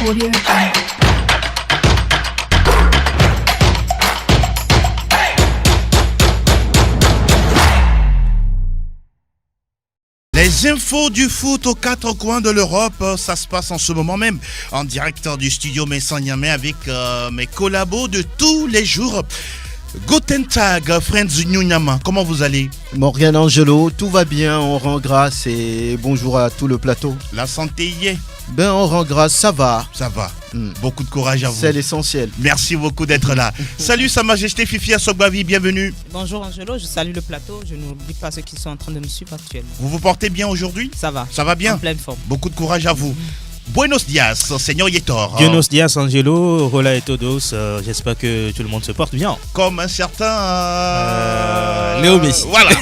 Audio Jungle. Les infos du foot aux quatre coins de l'Europe, ça se passe en ce moment même en direct du studio Messan Niamey avec mes collabos de tous les jours. Guten Tag, Friends Nyama, comment vous allez? Morgan Angelo, tout va bien, on rend grâce et bonjour à tout le plateau. La santé y est? Ben on rend grâce, ça va. Ça va. Beaucoup de courage à vous. C'est l'essentiel. Merci beaucoup d'être là. Salut Sa Majesté Fifi Asogbavi, bienvenue. Bonjour Angelo, je salue le plateau. Je n'oublie pas ceux qui sont en train de me suivre actuellement. Vous vous portez bien aujourd'hui? Ça va. Ça va bien? En pleine forme. Beaucoup de courage à vous. Buenos dias, Seigneur Yetor. Buenos dias Angelo, hola et todos. J'espère que tout le monde se porte bien. Comme un certain Léo Messi. Voilà.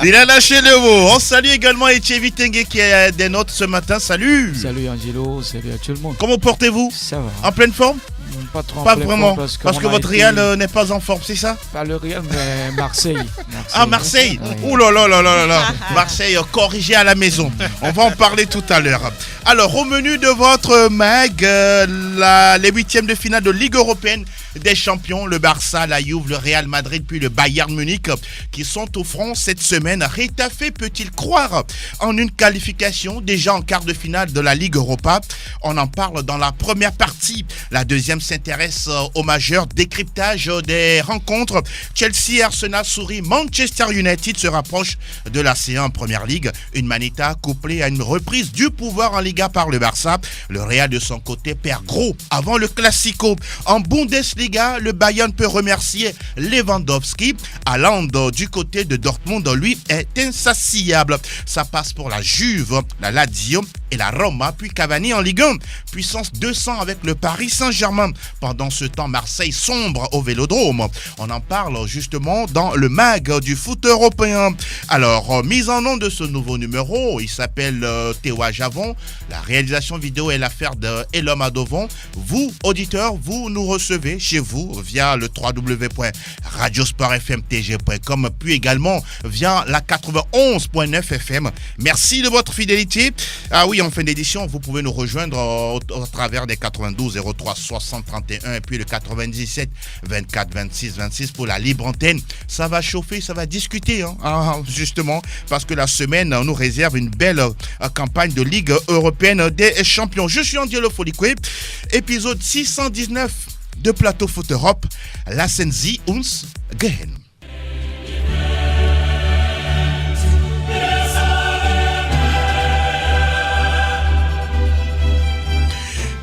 Il a lâché le mot. On salue également Etienne Vitengue qui est des nôtres ce matin. Salut. Salut Angelo, salut à tout le monde. Comment portez-vous? Ça va. En pleine forme? Pas trop Pas en pleine vraiment. forme Parce que votre Real n'est pas en forme, c'est ça? Pas le Real, mais Marseille. Ah, Marseille. Ouais. Ouh là là là là là. Marseille corrigé à la maison. On va en parler tout à l'heure. Alors, au menu de votre mag, les huitièmes de finale de Ligue européenne des champions, le Barça, la Juve, le Real Madrid, puis le Bayern Munich, qui sont au front cette semaine. Retafe peut-il croire en une qualification déjà en quart de finale de la Ligue Europa? On en parle dans la première partie. La deuxième s'intéresse au majeur décryptage des rencontres. Chelsea, Arsenal sourit, Manchester United se rapproche de la C1 en Première Ligue. Une manita couplée à une reprise du pouvoir en Liga par le Barça. Le Real de son côté perd gros avant le Classico. En Bundesliga, le Bayern peut remercier Lewandowski. Haaland du côté de Dortmund, lui, est insatiable. Ça passe pour la Juve, la Lazio et la Roma, puis Cavani en Ligue 1. Puissance 200 avec le Paris Saint-Germain. Pendant ce temps, Marseille sombre au Vélodrome. On en parle justement dans le mag du foot européen. Alors, mise en nom de ce nouveau numéro, il s'appelle Théoa Javon. La réalisation vidéo est l'affaire d'Elom Adovon. Vous, auditeurs, vous nous recevez chez vous via le www.radiosportfmtg.com, puis également via la 91.9 FM. Merci de votre fidélité. Ah oui, en fin d'édition, vous pouvez nous rejoindre au travers des 92 03 60 31 et puis le 97 24 26 26 pour la libre antenne. Ça va chauffer, ça va discuter, justement, parce que la semaine nous réserve une belle campagne de Ligue européenne des champions. Je suis Angelo Folikwe, épisode 619 de Plateau Foot Europe. Lassen Sie uns gehen.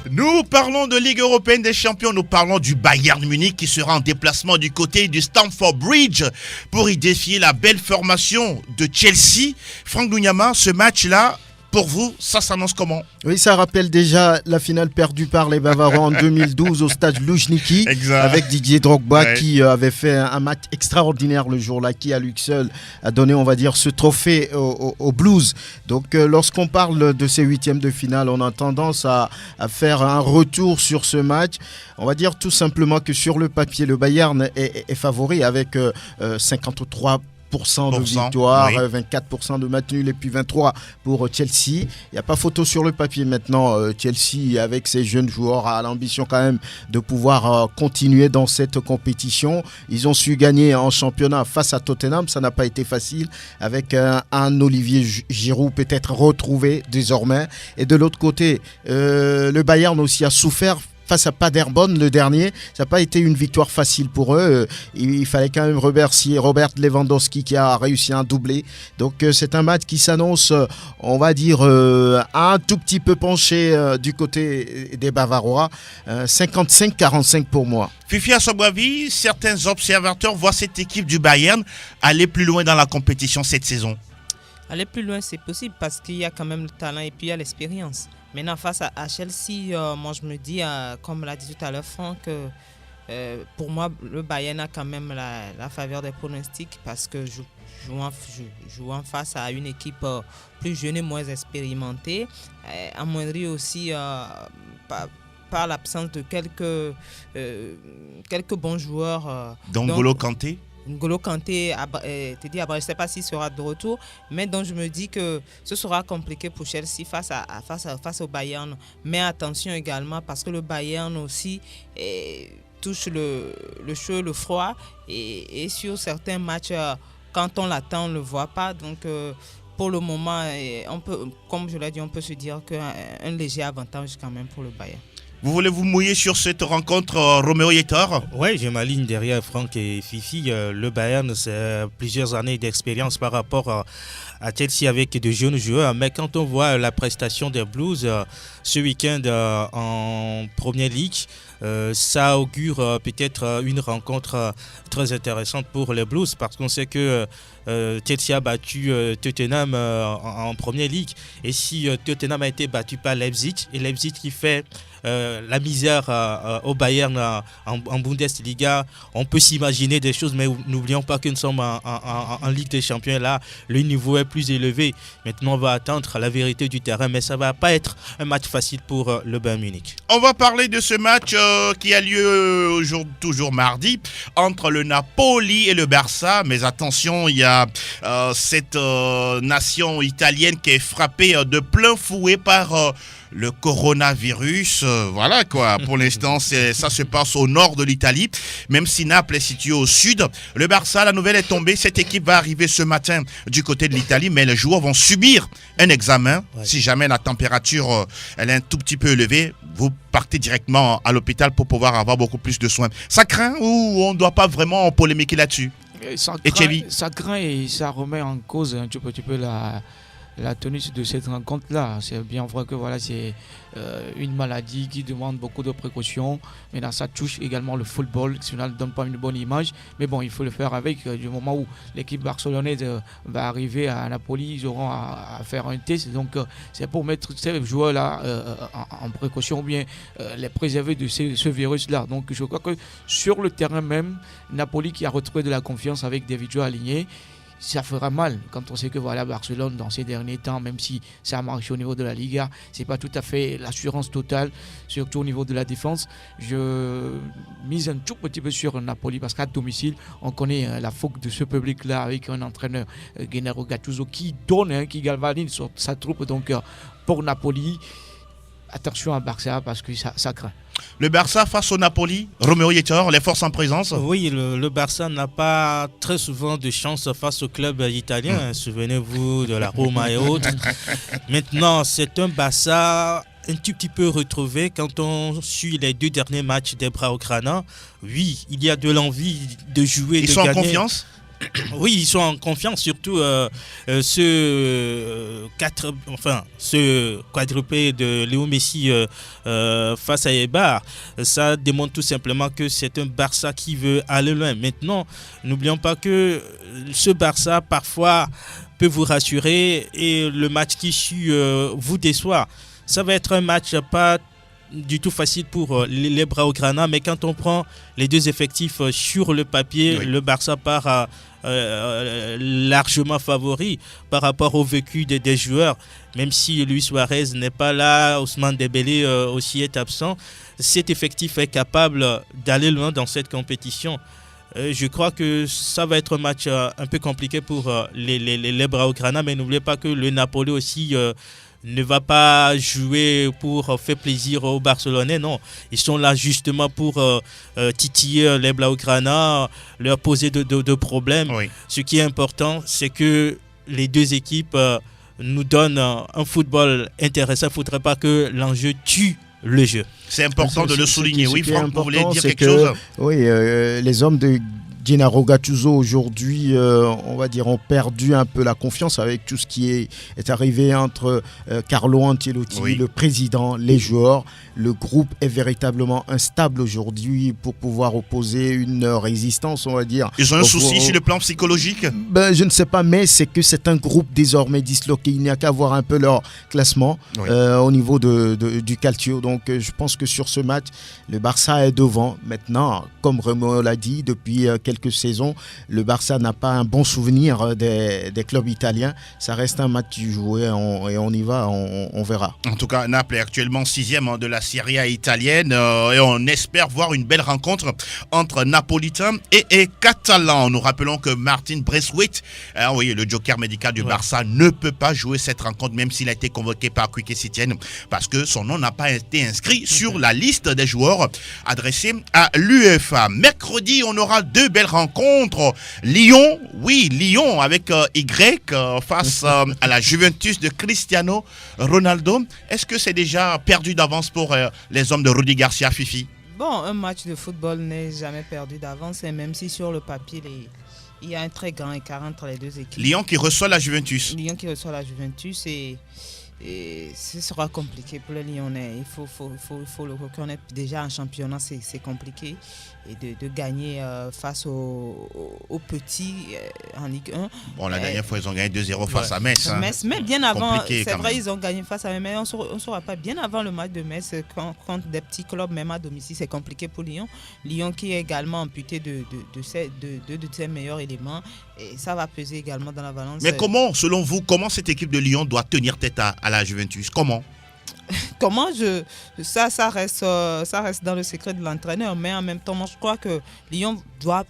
Nous parlons de Ligue européenne des champions, nous parlons du Bayern Munich qui sera en déplacement du côté du Stamford Bridge pour y défier la belle formation de Chelsea. Franck Nyama, ce match-là, pour vous, ça s'annonce comment? Oui, ça rappelle déjà la finale perdue par les Bavarois en 2012 au stade Loujniki avec Didier Drogba qui avait fait un match extraordinaire le jour-là, qui à lui seul a donné, on va dire, ce trophée au Blues. Donc lorsqu'on parle de ces huitièmes de finale, on a tendance à faire un retour sur ce match. On va dire tout simplement que sur le papier, le Bayern est favori avec 53% de victoire, oui. 24% de match nul et puis 23% pour Chelsea. Il n'y a pas photo sur le papier maintenant. Chelsea, avec ses jeunes joueurs, a l'ambition quand même de pouvoir continuer dans cette compétition. Ils ont su gagner en championnat face à Tottenham. Ça n'a pas été facile avec un Olivier Giroud peut-être retrouvé désormais. Et de l'autre côté, le Bayern aussi a souffert face à Paderborn, le dernier. Ça n'a pas été une victoire facile pour eux. Il fallait quand même remercier Robert Lewandowski qui a réussi un doublé. Donc c'est un match qui s'annonce, on va dire, un tout petit peu penché du côté des Bavarois. 55-45 pour moi. Fifi Asogbavi, certains observateurs voient cette équipe du Bayern aller plus loin dans la compétition cette saison. Aller plus loin, c'est possible parce qu'il y a quand même le talent et puis il y a l'expérience. Maintenant, face à Chelsea, moi je me dis, comme l'a dit tout à l'heure Franck, pour moi, le Bayern a quand même la faveur des pronostics parce que je joue en face à une équipe plus jeune et moins expérimentée, amoindrie aussi par l'absence de quelques bons joueurs. N'Golo Kanté. N'Golo Kanté, je ne sais pas s'il sera de retour, mais donc je me dis que ce sera compliqué pour Chelsea face au Bayern. Mais attention également parce que le Bayern aussi touche le chaud, le froid et sur certains matchs, quand on l'attend, on ne le voit pas. Donc pour le moment, on peut, comme je l'ai dit, on peut se dire qu'un léger avantage quand même pour le Bayern. Vous voulez vous mouiller sur cette rencontre, Roméo Yetor? Oui, je m'aligne derrière Franck et Fifi. Le Bayern, c'est plusieurs années d'expérience par rapport à Chelsea avec de jeunes joueurs. Mais quand on voit la prestation des Blues ce week-end en Premier League, ça augure peut-être une rencontre très intéressante pour les Blues parce qu'on sait que Chelsea a battu Tottenham en Premier League. Et si Tottenham a été battu par Leipzig, et Leipzig qui fait la misère au Bayern en Bundesliga, on peut s'imaginer des choses, mais n'oublions pas que nous sommes en Ligue des Champions. Et là, le niveau est plus élevé. Maintenant, on va attendre la vérité du terrain, mais ça ne va pas être un match facile pour le Bayern Munich. On va parler de ce match qui a lieu toujours mardi entre le Napoli et le Barça. Mais attention, il y a cette nation italienne qui est frappée de plein fouet par le coronavirus. Voilà quoi, pour l'instant ça se passe au nord de l'Italie, même si Naples est situé au sud. Le Barça, la nouvelle est tombée, cette équipe va arriver ce matin du côté de l'Italie, mais les joueurs vont subir un examen. Si jamais la température elle est un tout petit peu élevée, vous partez directement à l'hôpital pour pouvoir avoir beaucoup plus de soins. Ça craint ou on ne doit pas vraiment polémiquer là-dessus? Ça craint et ça remet en cause un petit peu la tenue de cette rencontre-là. C'est bien vrai que voilà, c'est une maladie qui demande beaucoup de précautions. Maintenant, ça touche également le football. Cela ne donne pas une bonne image. Mais bon, il faut le faire avec. Du moment où l'équipe barcelonaise va arriver à Napoli, ils auront à faire un test. Donc, c'est pour mettre ces joueurs-là en précaution ou bien les préserver de ce virus-là. Donc, je crois que sur le terrain même, Napoli qui a retrouvé de la confiance avec des joueurs alignés, ça fera mal quand on sait que voilà, Barcelone dans ces derniers temps, même si ça a marché au niveau de la Liga, c'est pas tout à fait l'assurance totale, surtout au niveau de la défense. Je mise un tout petit peu sur Napoli parce qu'à domicile on connaît la fougue de ce public là avec un entraîneur Gennaro Gattuso qui donne, qui galvanise sa troupe. Donc pour Napoli, attention à Barça parce que ça craint. Le Barça face au Napoli, Roméo Yetor, les forces en présence. Oui, le Barça n'a pas très souvent de chance face au club italien. Souvenez-vous de la Roma et autres. Maintenant, c'est un Barça un tout petit peu retrouvé quand on suit les 2 derniers matchs des Blaugrana. Oui, il y a de l'envie de jouer, de gagner. Ils sont en confiance? Oui, ils sont en confiance, surtout ce quadruplé de Léo Messi face à Eibar. Ça démontre tout simplement que c'est un Barça qui veut aller loin. Maintenant, n'oublions pas que ce Barça, parfois, peut vous rassurer et le match qui suit vous déçoit. Ça va être un match pas du tout facile pour les Blaugrana, mais quand on prend les 2 effectifs sur le papier, le Barça part largement favori par rapport au vécu des joueurs. Même si Luis Suarez n'est pas là, Ousmane Dembélé aussi est absent, cet effectif est capable d'aller loin dans cette compétition. Je crois que ça va être un match un peu compliqué pour les Blaugrana, mais n'oubliez pas que le Napoli aussi ne va pas jouer pour faire plaisir aux Barcelonais, non. Ils sont là justement pour titiller les Blaugrana, leur poser de problèmes. Oui. Ce qui est important, c'est que les 2 équipes nous donnent un football intéressant. Il ne faudrait pas que l'enjeu tue le jeu. C'est important de le souligner. Oui, Franck, vous voulez dire quelque chose? Oui, les hommes de Gennaro Gattuso aujourd'hui, on va dire, ont perdu un peu la confiance avec tout ce qui est arrivé entre Carlo Ancelotti, le président, les joueurs. Le groupe est véritablement instable aujourd'hui pour pouvoir opposer une résistance, on va dire. Ils ont un souci sur le plan psychologique? Je ne sais pas, mais c'est que c'est un groupe désormais disloqué. Il n'y a qu'à voir un peu leur classement au niveau du Calcio. Donc je pense que sur ce match, le Barça est devant. Maintenant, comme Roméo l'a dit, depuis quelques quelques saisons. Le Barça n'a pas un bon souvenir des clubs italiens. Ça reste un match joué et on y va, on verra. En tout cas, Naples est actuellement 6e de la Serie A italienne et on espère voir une belle rencontre entre Napolitains et Catalans. Nous rappelons que Martin Braithwaite, le joker médical du Barça, ne peut pas jouer cette rencontre même s'il a été convoqué par Quique Setién parce que son nom n'a pas été inscrit sur la liste des joueurs adressés à l'UEFA. Mercredi, on aura 2 belles rencontres. Lyon avec Y face à la Juventus de Cristiano Ronaldo. Est-ce que c'est déjà perdu d'avance pour les hommes de Rudy Garcia, Fifi? Bon, un match de football n'est jamais perdu d'avance, et même si sur le papier, il y a un très grand écart entre les deux équipes. Lyon qui reçoit la Juventus. Et ce sera compliqué pour les Lyonnais. Il faut le reconnaître. Déjà en championnat, c'est compliqué. Et de gagner face aux petits en Ligue 1. Bon, la dernière fois, ils ont gagné 2-0 face à Metz. Mais bien avant, c'est vrai, ils ont gagné face à Metz. Mais on ne saura pas. Bien avant le match de Metz, contre des petits clubs, même à domicile, c'est compliqué pour Lyon. Lyon qui est également amputé de ses meilleurs éléments. Et ça va peser également dans la balance. Mais selon vous, comment cette équipe de Lyon doit tenir tête à la Juventus? Comment ça reste dans le secret de l'entraîneur, mais en même temps, moi, je crois que Lyon doit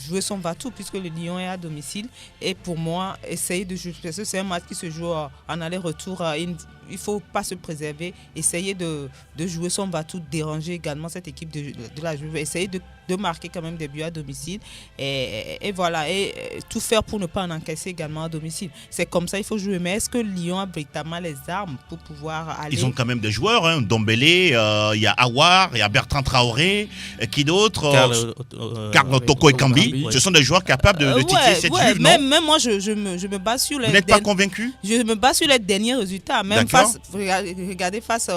jouer son va-tout puisque le Lyon est à domicile. Et pour moi, essayer de jouer, parce que c'est un match qui se joue en aller-retour. Il ne faut pas se préserver, essayer de jouer son va-tout, déranger également cette équipe de la Juve, essayer de marquer quand même des buts à domicile et voilà, et tout faire pour ne pas en encaisser également à domicile. C'est comme ça, il faut jouer. Mais est-ce que Lyon a véritablement les armes pour pouvoir aller? Ils ont quand même des joueurs, Dombélé, il y a Aouar, il y a Bertrand Traoré, qui d'autre? Carlo Toko et Kambi. Ce sont des joueurs capables de titiller cette Juve, non? Même moi, je me base sur les... Vous n'êtes pas convaincu? Je me base sur les derniers résultats. Même regardez face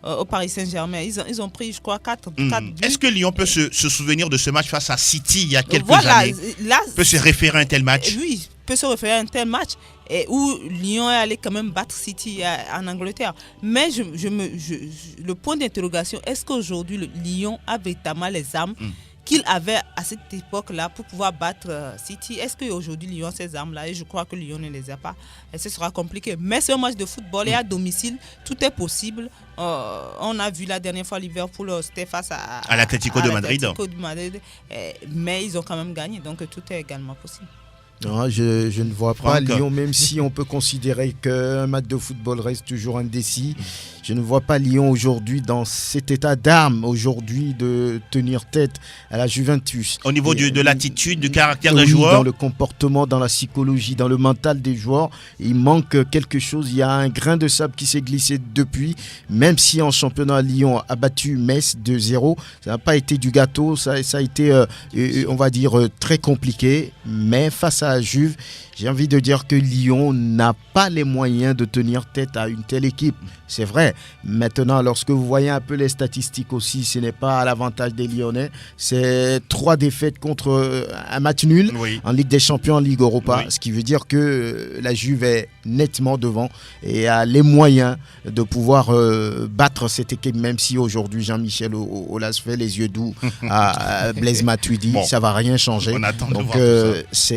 au Paris Saint-Germain. Ils ont pris, je crois, 4 buts. Est-ce que Lyon peut se souvenir de ce match face à City il y a quelques années? Peut se référer à un tel match? Oui, peut se référer à un tel match et où Lyon est allé quand même battre City en Angleterre. Mais le point d'interrogation, est-ce qu'aujourd'hui, Lyon a véritablement les armes qu'il avait à cette époque-là pour pouvoir battre City? Est-ce qu'aujourd'hui Lyon a ces armes-là? Et je crois que Lyon ne les a pas. Et ce sera compliqué. Mais c'est un match de football et à domicile, tout est possible. On a vu la dernière fois Liverpool, c'était face à l'Atlético de Madrid. Mais ils ont quand même gagné. Donc tout est également possible. Non, je ne vois pas Lyon, même si on peut considérer qu'un match de football reste toujours indécis. Je ne vois pas Lyon aujourd'hui dans cet état d'âme aujourd'hui de tenir tête à la Juventus. Au niveau de l'attitude, du caractère des joueurs, dans le comportement, dans la psychologie, dans le mental des joueurs, il manque quelque chose. Il y a un grain de sable qui s'est glissé depuis. Même si en championnat, Lyon a battu Metz 2-0, ça n'a pas été du gâteau. Ça a été, on va dire, très compliqué. Mais face à la Juve, j'ai envie de dire que Lyon n'a pas les moyens de tenir tête à une telle équipe. C'est vrai. Maintenant, lorsque vous voyez un peu les statistiques aussi, ce n'est pas à l'avantage des Lyonnais. C'est 3 défaites contre un match nul en Ligue des Champions, en Ligue Europa. Ce qui veut dire que la Juve est nettement devant et a les moyens de pouvoir battre cette équipe, même si aujourd'hui Jean-Michel Aulas fait les yeux doux à Blaise Matuidi. Ça ne va rien changer. On attend donc de voir tout ça.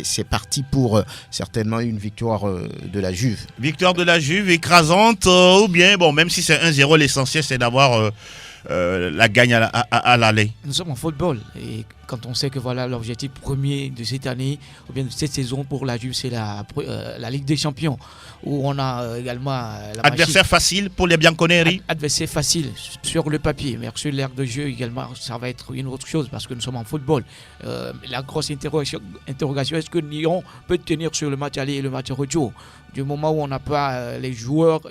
C'est parti pour certainement une victoire de la Juve. Victoire de la Juve écrasante ou bien, même si c'est 1-0, l'essentiel c'est d'avoir la gagne à l'aller. Nous sommes en football et quand on sait que voilà l'objectif premier de cette année ou bien de cette saison pour la Juve, c'est la Ligue des Champions où on a également adversaire facile pour les Bianconeri. Adversaire facile sur le papier, mais sur l'aire de jeu également, ça va être une autre chose parce que nous sommes en football. La grosse interrogation, est-ce que Lyon peut tenir sur le match aller et le match retour? Du moment où on n'a pas les joueurs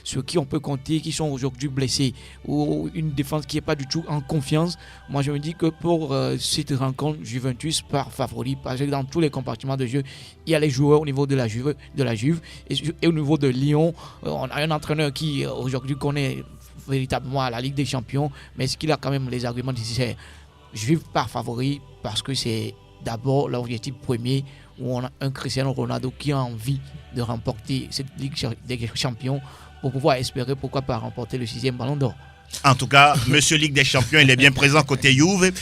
sur qui on peut compter, qui sont aujourd'hui blessés, ou une défense qui n'est pas du tout en confiance, moi je me dis que pour cette rencontre, Juventus part favori, parce que dans tous les compartiments de jeu, il y a les joueurs au niveau de la Juve et au niveau de Lyon, on a un entraîneur qui aujourd'hui connaît véritablement la Ligue des Champions, mais est-ce qu'il a quand même les arguments nécessaires? Juve part favori parce que c'est d'abord l'objectif premier, où on a un Cristiano Ronaldo qui a envie de remporter cette Ligue des Champions pour pouvoir espérer, pourquoi pas, remporter le 6e Ballon d'Or. En tout cas, Monsieur Ligue des Champions, il est bien présent côté Juve.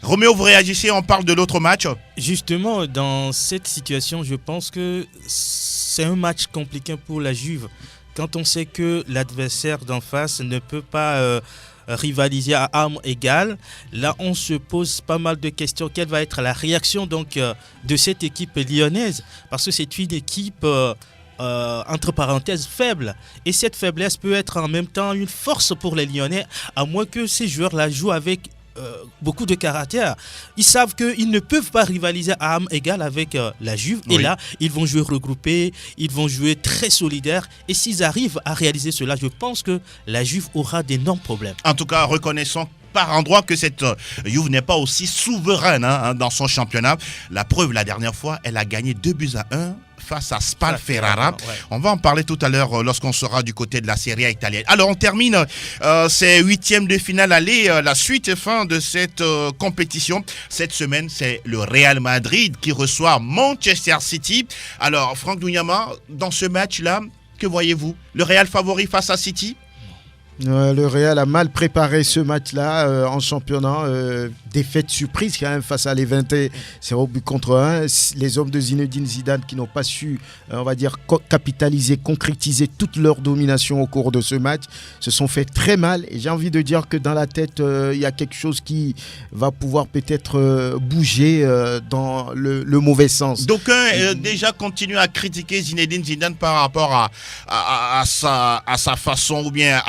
Roméo, vous réagissez, on parle de l'autre match. Justement, dans cette situation, je pense que c'est un match compliqué pour la Juve. Quand on sait que l'adversaire d'en face ne peut pas rivaliser à armes égales, là on se pose pas mal de questions. Quelle va être la réaction donc de cette équipe lyonnaise? Parce que c'est une équipe entre parenthèses faible. Et cette faiblesse peut être en même temps une force pour les Lyonnais, à moins que ces joueurs-là jouent avec beaucoup de caractère. Ils savent qu'ils ne peuvent pas rivaliser à armes égales avec la Juve. Oui. Et là, ils vont jouer regroupés, ils vont jouer très solidaires. Et s'ils arrivent à réaliser cela, je pense que la Juve aura d'énormes problèmes. En tout cas, reconnaissons par endroit que cette Juve n'est pas aussi souveraine dans son championnat. La preuve, la dernière fois, elle a gagné 2-1 face à Spal Ferrara. Ouais. On va en parler tout à l'heure lorsqu'on sera du côté de la Serie A italienne. Alors, on termine ces huitièmes de finale aller, la suite et fin de cette compétition. Cette semaine, c'est le Real Madrid qui reçoit Manchester City. Alors, Franck Dougnama, dans ce match-là, que voyez-vous? Le Real favori face à City? Le Real a mal préparé ce match-là en championnat. Défaite surprise quand même face à l'Levante, 0-1. Les hommes de Zinedine Zidane qui n'ont pas su, on va dire, capitaliser, concrétiser toute leur domination au cours de ce match, se sont fait très mal. Et j'ai envie de dire que dans la tête, il y a quelque chose qui va pouvoir peut-être bouger dans le mauvais sens. D'aucuns déjà continuent à critiquer Zinedine Zidane par rapport à sa façon ou bien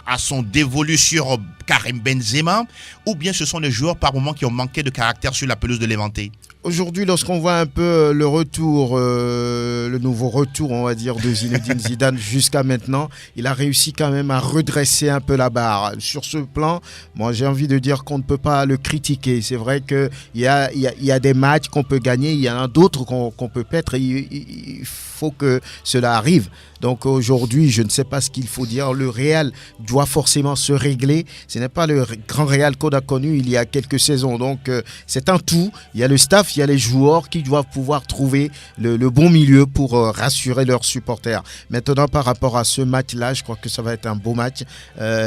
à son dévolu sur Karim Benzema, ou bien ce sont les joueurs par moments qui ont manqué de caractère sur la pelouse de Levante? Aujourd'hui, lorsqu'on voit un peu le retour, le nouveau retour, on va dire, de Zinedine Zidane jusqu'à maintenant, il a réussi quand même à redresser un peu la barre. Sur ce plan, moi j'ai envie de dire qu'on ne peut pas le critiquer. C'est vrai qu'il y a des matchs qu'on peut gagner, il y en a d'autres qu'on peut perdre. Il faut que cela arrive. Donc aujourd'hui, je ne sais pas ce qu'il faut dire. Le Real doit forcément se régler. Ce n'est pas le grand Real qu'on a connu il y a quelques saisons. Donc c'est un tout. Il y a le staff, il y a les joueurs qui doivent pouvoir trouver le bon milieu pour rassurer leurs supporters. Maintenant, par rapport à ce match-là, je crois que ça va être un beau match.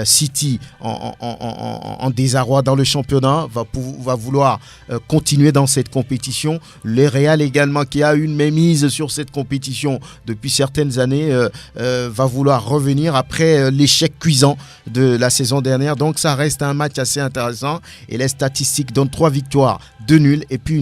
City, en désarroi dans le championnat, va vouloir continuer dans cette compétition. Le Real également, qui a une mainmise sur cette compétition depuis certaines années, va vouloir revenir après l'échec cuisant de la saison dernière. Donc ça reste un match assez intéressant et les statistiques donnent 3 victoires, 2 nuls et puis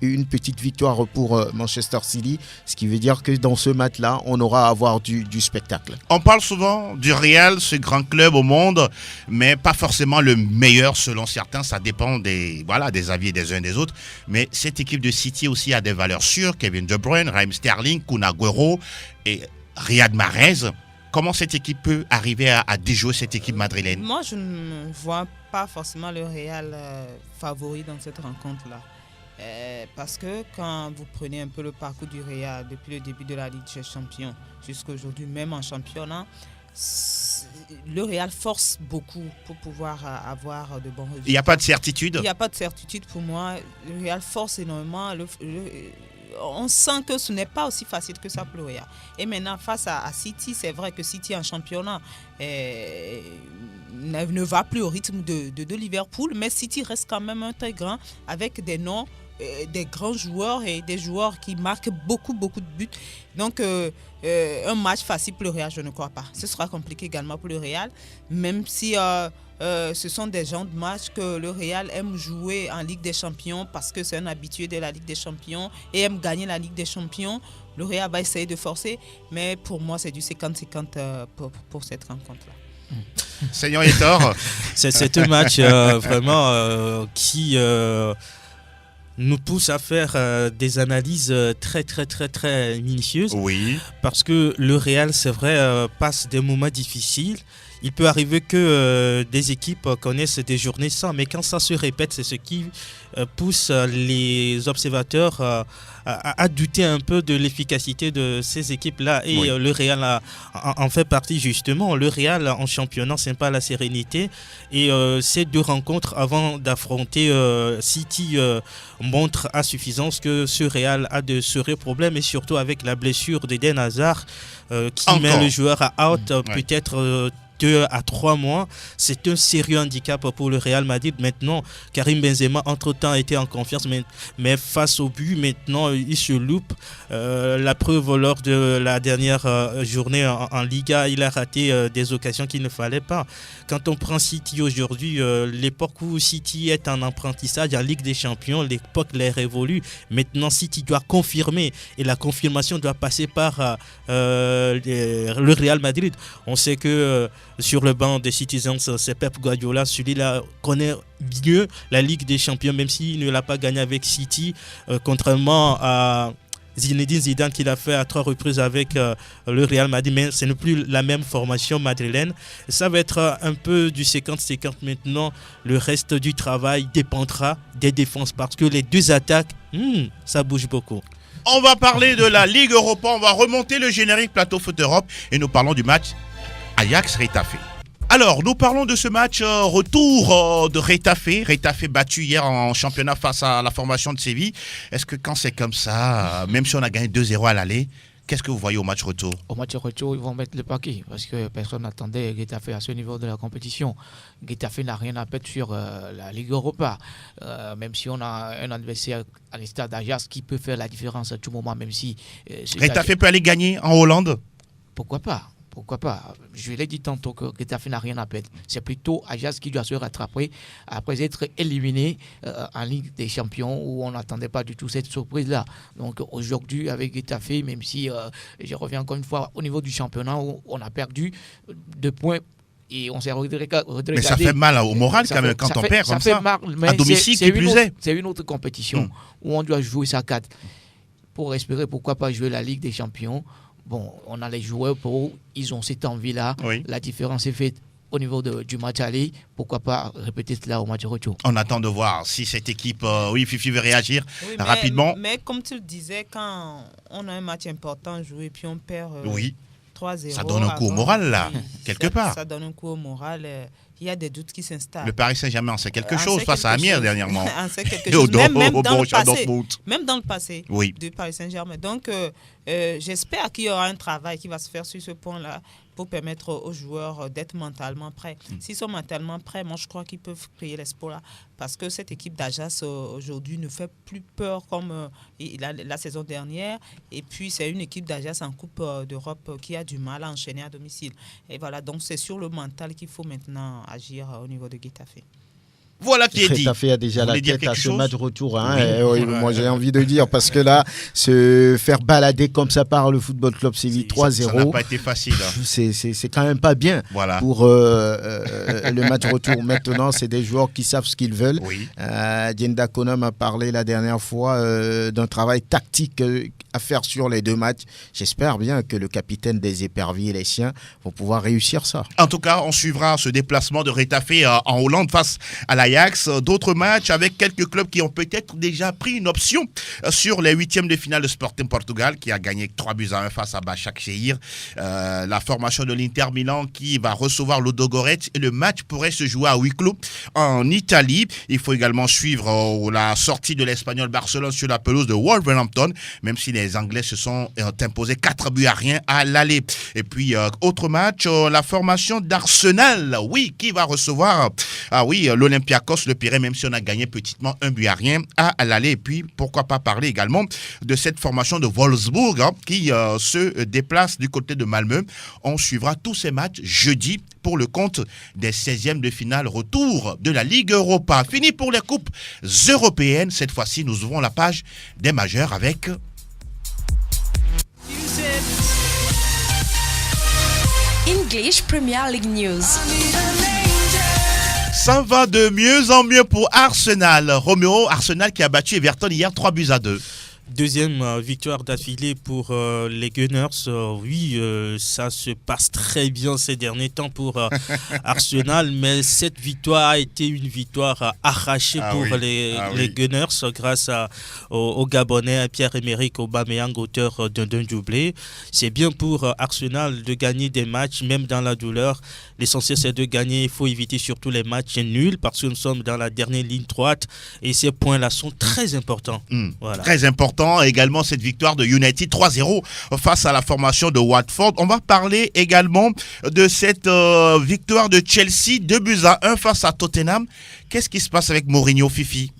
une petite victoire pour Manchester City, ce qui veut dire que dans ce match-là, on aura à avoir du spectacle. On parle souvent du Real, ce grand club au monde, mais pas forcément le meilleur selon certains. Ça dépend des avis des uns et des autres. Mais cette équipe de City aussi a des valeurs sûres. Kevin De Bruyne, Raheem Sterling, Kun Agüero et Riyad Mahrez. Comment cette équipe peut arriver à déjouer cette équipe madrilène? Moi, je ne vois pas forcément le Real favori dans cette rencontre-là. Parce que quand vous prenez un peu le parcours du Real depuis le début de la Ligue des Champions jusqu'à aujourd'hui, même en championnat, le Real force beaucoup pour pouvoir avoir de bons résultats. Il n'y a pas de certitude? Il n'y a pas de certitude pour moi. Le Real force énormément. On sent que ce n'est pas aussi facile que ça pour le Real. Et maintenant, face à City, c'est vrai que City en championnat ne va plus au rythme de Liverpool, mais City reste quand même un très grand avec des noms, des grands joueurs et des joueurs qui marquent beaucoup de buts. Donc, un match facile pour le Real, je ne crois pas. Ce sera compliqué également pour le Real, même si ce sont des genres de matchs que le Real aime jouer en Ligue des Champions parce que c'est un habitué de la Ligue des Champions et aime gagner la Ligue des Champions. Le Real va essayer de forcer, mais pour moi, c'est du 50-50 pour cette rencontre-là. Seigneur Hétor. C'est un match vraiment qui nous pousse à faire des analyses très minutieuses. Oui. Parce que le Real, c'est vrai, passe des moments difficiles. Il peut arriver que des équipes connaissent des journées sans, mais quand ça se répète, c'est ce qui pousse les observateurs à douter un peu de l'efficacité de ces équipes-là. Et oui, le Real en fait partie justement. Le Real en championnat, c'est pas la sérénité. Et ces 2 rencontres avant d'affronter City montrent à suffisance que ce Real a de sérieux problèmes, et surtout avec la blessure d'Eden Hazard qui met le joueur à out, peut-être 2 à 3 mois. C'est un sérieux handicap pour le Real Madrid. Maintenant, Karim Benzema, entre-temps, était en confiance, mais face au but, maintenant, il se loupe. La preuve, lors de la dernière journée en Liga, il a raté des occasions qu'il ne fallait pas. Quand on prend City aujourd'hui, l'époque où City est en apprentissage en Ligue des Champions, l'époque l'est révolue. Maintenant, City doit confirmer, et la confirmation doit passer par le Real Madrid. On sait que sur le banc des Citizens, c'est Pep Guardiola. Celui-là connaît mieux la Ligue des Champions, même s'il ne l'a pas gagné avec City, contrairement à Zinedine Zidane qui l'a fait à 3 reprises avec le Real Madrid, mais ce n'est plus la même formation madrilène. Ça va être un peu du 50-50 maintenant. Le reste du travail dépendra des défenses parce que les deux attaques, ça bouge beaucoup. On va parler de la Ligue Europa, on va remonter le générique Plateau Foot Europe et nous parlons du match Ajax-Retafe. Alors, nous parlons de ce match retour de Retafe. Retafe battu hier en championnat face à la formation de Séville. Est-ce que quand c'est comme ça, même si on a gagné 2-0 à l'aller, qu'est-ce que vous voyez au match retour? Au match retour, ils vont mettre le paquet parce que personne n'attendait Retafe à ce niveau de la compétition. Retafe n'a rien à perdre sur la Ligue Europa. Même si on a un adversaire à l'Stade d'Ajax qui peut faire la différence à tout moment, même si... Retafe peut aller gagner en Hollande? Pourquoi pas? Pourquoi pas? Je l'ai dit tantôt que Retafe n'a rien à perdre. C'est plutôt Ajax qui doit se rattraper après être éliminé en Ligue des Champions où on n'attendait pas du tout cette surprise-là. Donc aujourd'hui, avec Retafe, même si je reviens encore une fois au niveau du championnat où on a perdu 2 points et on s'est regardé. Mais ça fait mal au moral quand même quand on perd comme ça. Mal, mais à domicile qui plus est. C'est une autre compétition où on doit jouer sa carte pour espérer pourquoi pas jouer la Ligue des Champions. Bon, on a les joueurs ils ont cette envie-là. Oui. La différence est faite au niveau du match aller. Pourquoi pas répéter cela au match retour? On attend de voir si cette équipe, Fifi veut réagir rapidement. Mais comme tu le disais, quand on a un match important à jouer et puis on perd 3-0. Ça donne un coup au moral là, quelque part. Ça donne un coup au moral. Il y a des doutes qui s'installent. Le Paris Saint-Germain en sait quelque chose face à Amiens dernièrement. En sait quelque chose. Même dans le passé du Paris Saint-Germain. Donc, j'espère qu'il y aura un travail qui va se faire sur ce point-là pour permettre aux joueurs d'être mentalement prêts. S'ils sont mentalement prêts, moi je crois qu'ils peuvent créer l'espoir parce que cette équipe d'Ajax aujourd'hui ne fait plus peur comme la saison dernière. Et puis c'est une équipe d'Ajax en Coupe d'Europe qui a du mal à enchaîner à domicile. Et voilà, donc c'est sur le mental qu'il faut maintenant agir au niveau de Getafe. Voilà qui est dit. Getafe a déjà la tête à ce match retour. Moi j'ai envie de dire parce que là, se faire balader comme ça par le Football Club Séville 3-0. Ça n'a pas été facile. C'est quand même pas bien pour le match retour. Maintenant, c'est des joueurs qui savent ce qu'ils veulent. Dienda Konam a parlé la dernière fois d'un travail tactique à faire sur les 2 matchs. J'espère bien que le capitaine des Éperviers et les siens vont pouvoir réussir ça. En tout cas, on suivra ce déplacement de Retafe en Hollande face à l'Ajax. D'autres matchs avec quelques clubs qui ont peut-être déjà pris une option sur les 8e de finale de Sporting Portugal qui a gagné 3-1 face à Başakşehir. La formation de l'Inter Milan qui va recevoir Ludogorets et le match pourrait se jouer à huis clos en Italie. Il faut également suivre la sortie de l'Espagnol Barcelone sur la pelouse de Wolverhampton, même si les Anglais se sont imposés 4-0 à l'aller. Et puis, autre match, la formation d'Arsenal, qui va recevoir l'Olympiakos, le Pirée, même si on a gagné petitement 1-0 à l'aller. Et puis, pourquoi pas parler également de cette formation de Wolfsburg qui se déplace du côté de Malmö. On suivra tous ces matchs jeudi pour le compte des 16e de finale retour de la Ligue Europa. Fini pour les coupes européennes. Cette fois-ci, nous ouvrons la page des majeurs avec... English Premier League News. Ça va de mieux en mieux pour Arsenal. Arsenal qui a battu Everton hier 3-2. Deuxième victoire d'affilée pour les Gunners. Ça se passe très bien ces derniers temps pour Arsenal, mais cette victoire a été une victoire arrachée pour les Gunners grâce au Gabonais Pierre-Emerick Aubameyang, auteur d'un doublé. C'est bien pour Arsenal de gagner des matchs, même dans la douleur. L'essentiel, c'est de gagner. Il faut éviter surtout les matchs nuls parce que nous sommes dans la dernière ligne droite et ces points-là sont très importants. Très importants. important également cette victoire de United 3-0 face à la formation de Watford. On va parler également de cette victoire de Chelsea 2-1 face à Tottenham. Qu'est-ce qui se passe avec Mourinho, Fifi?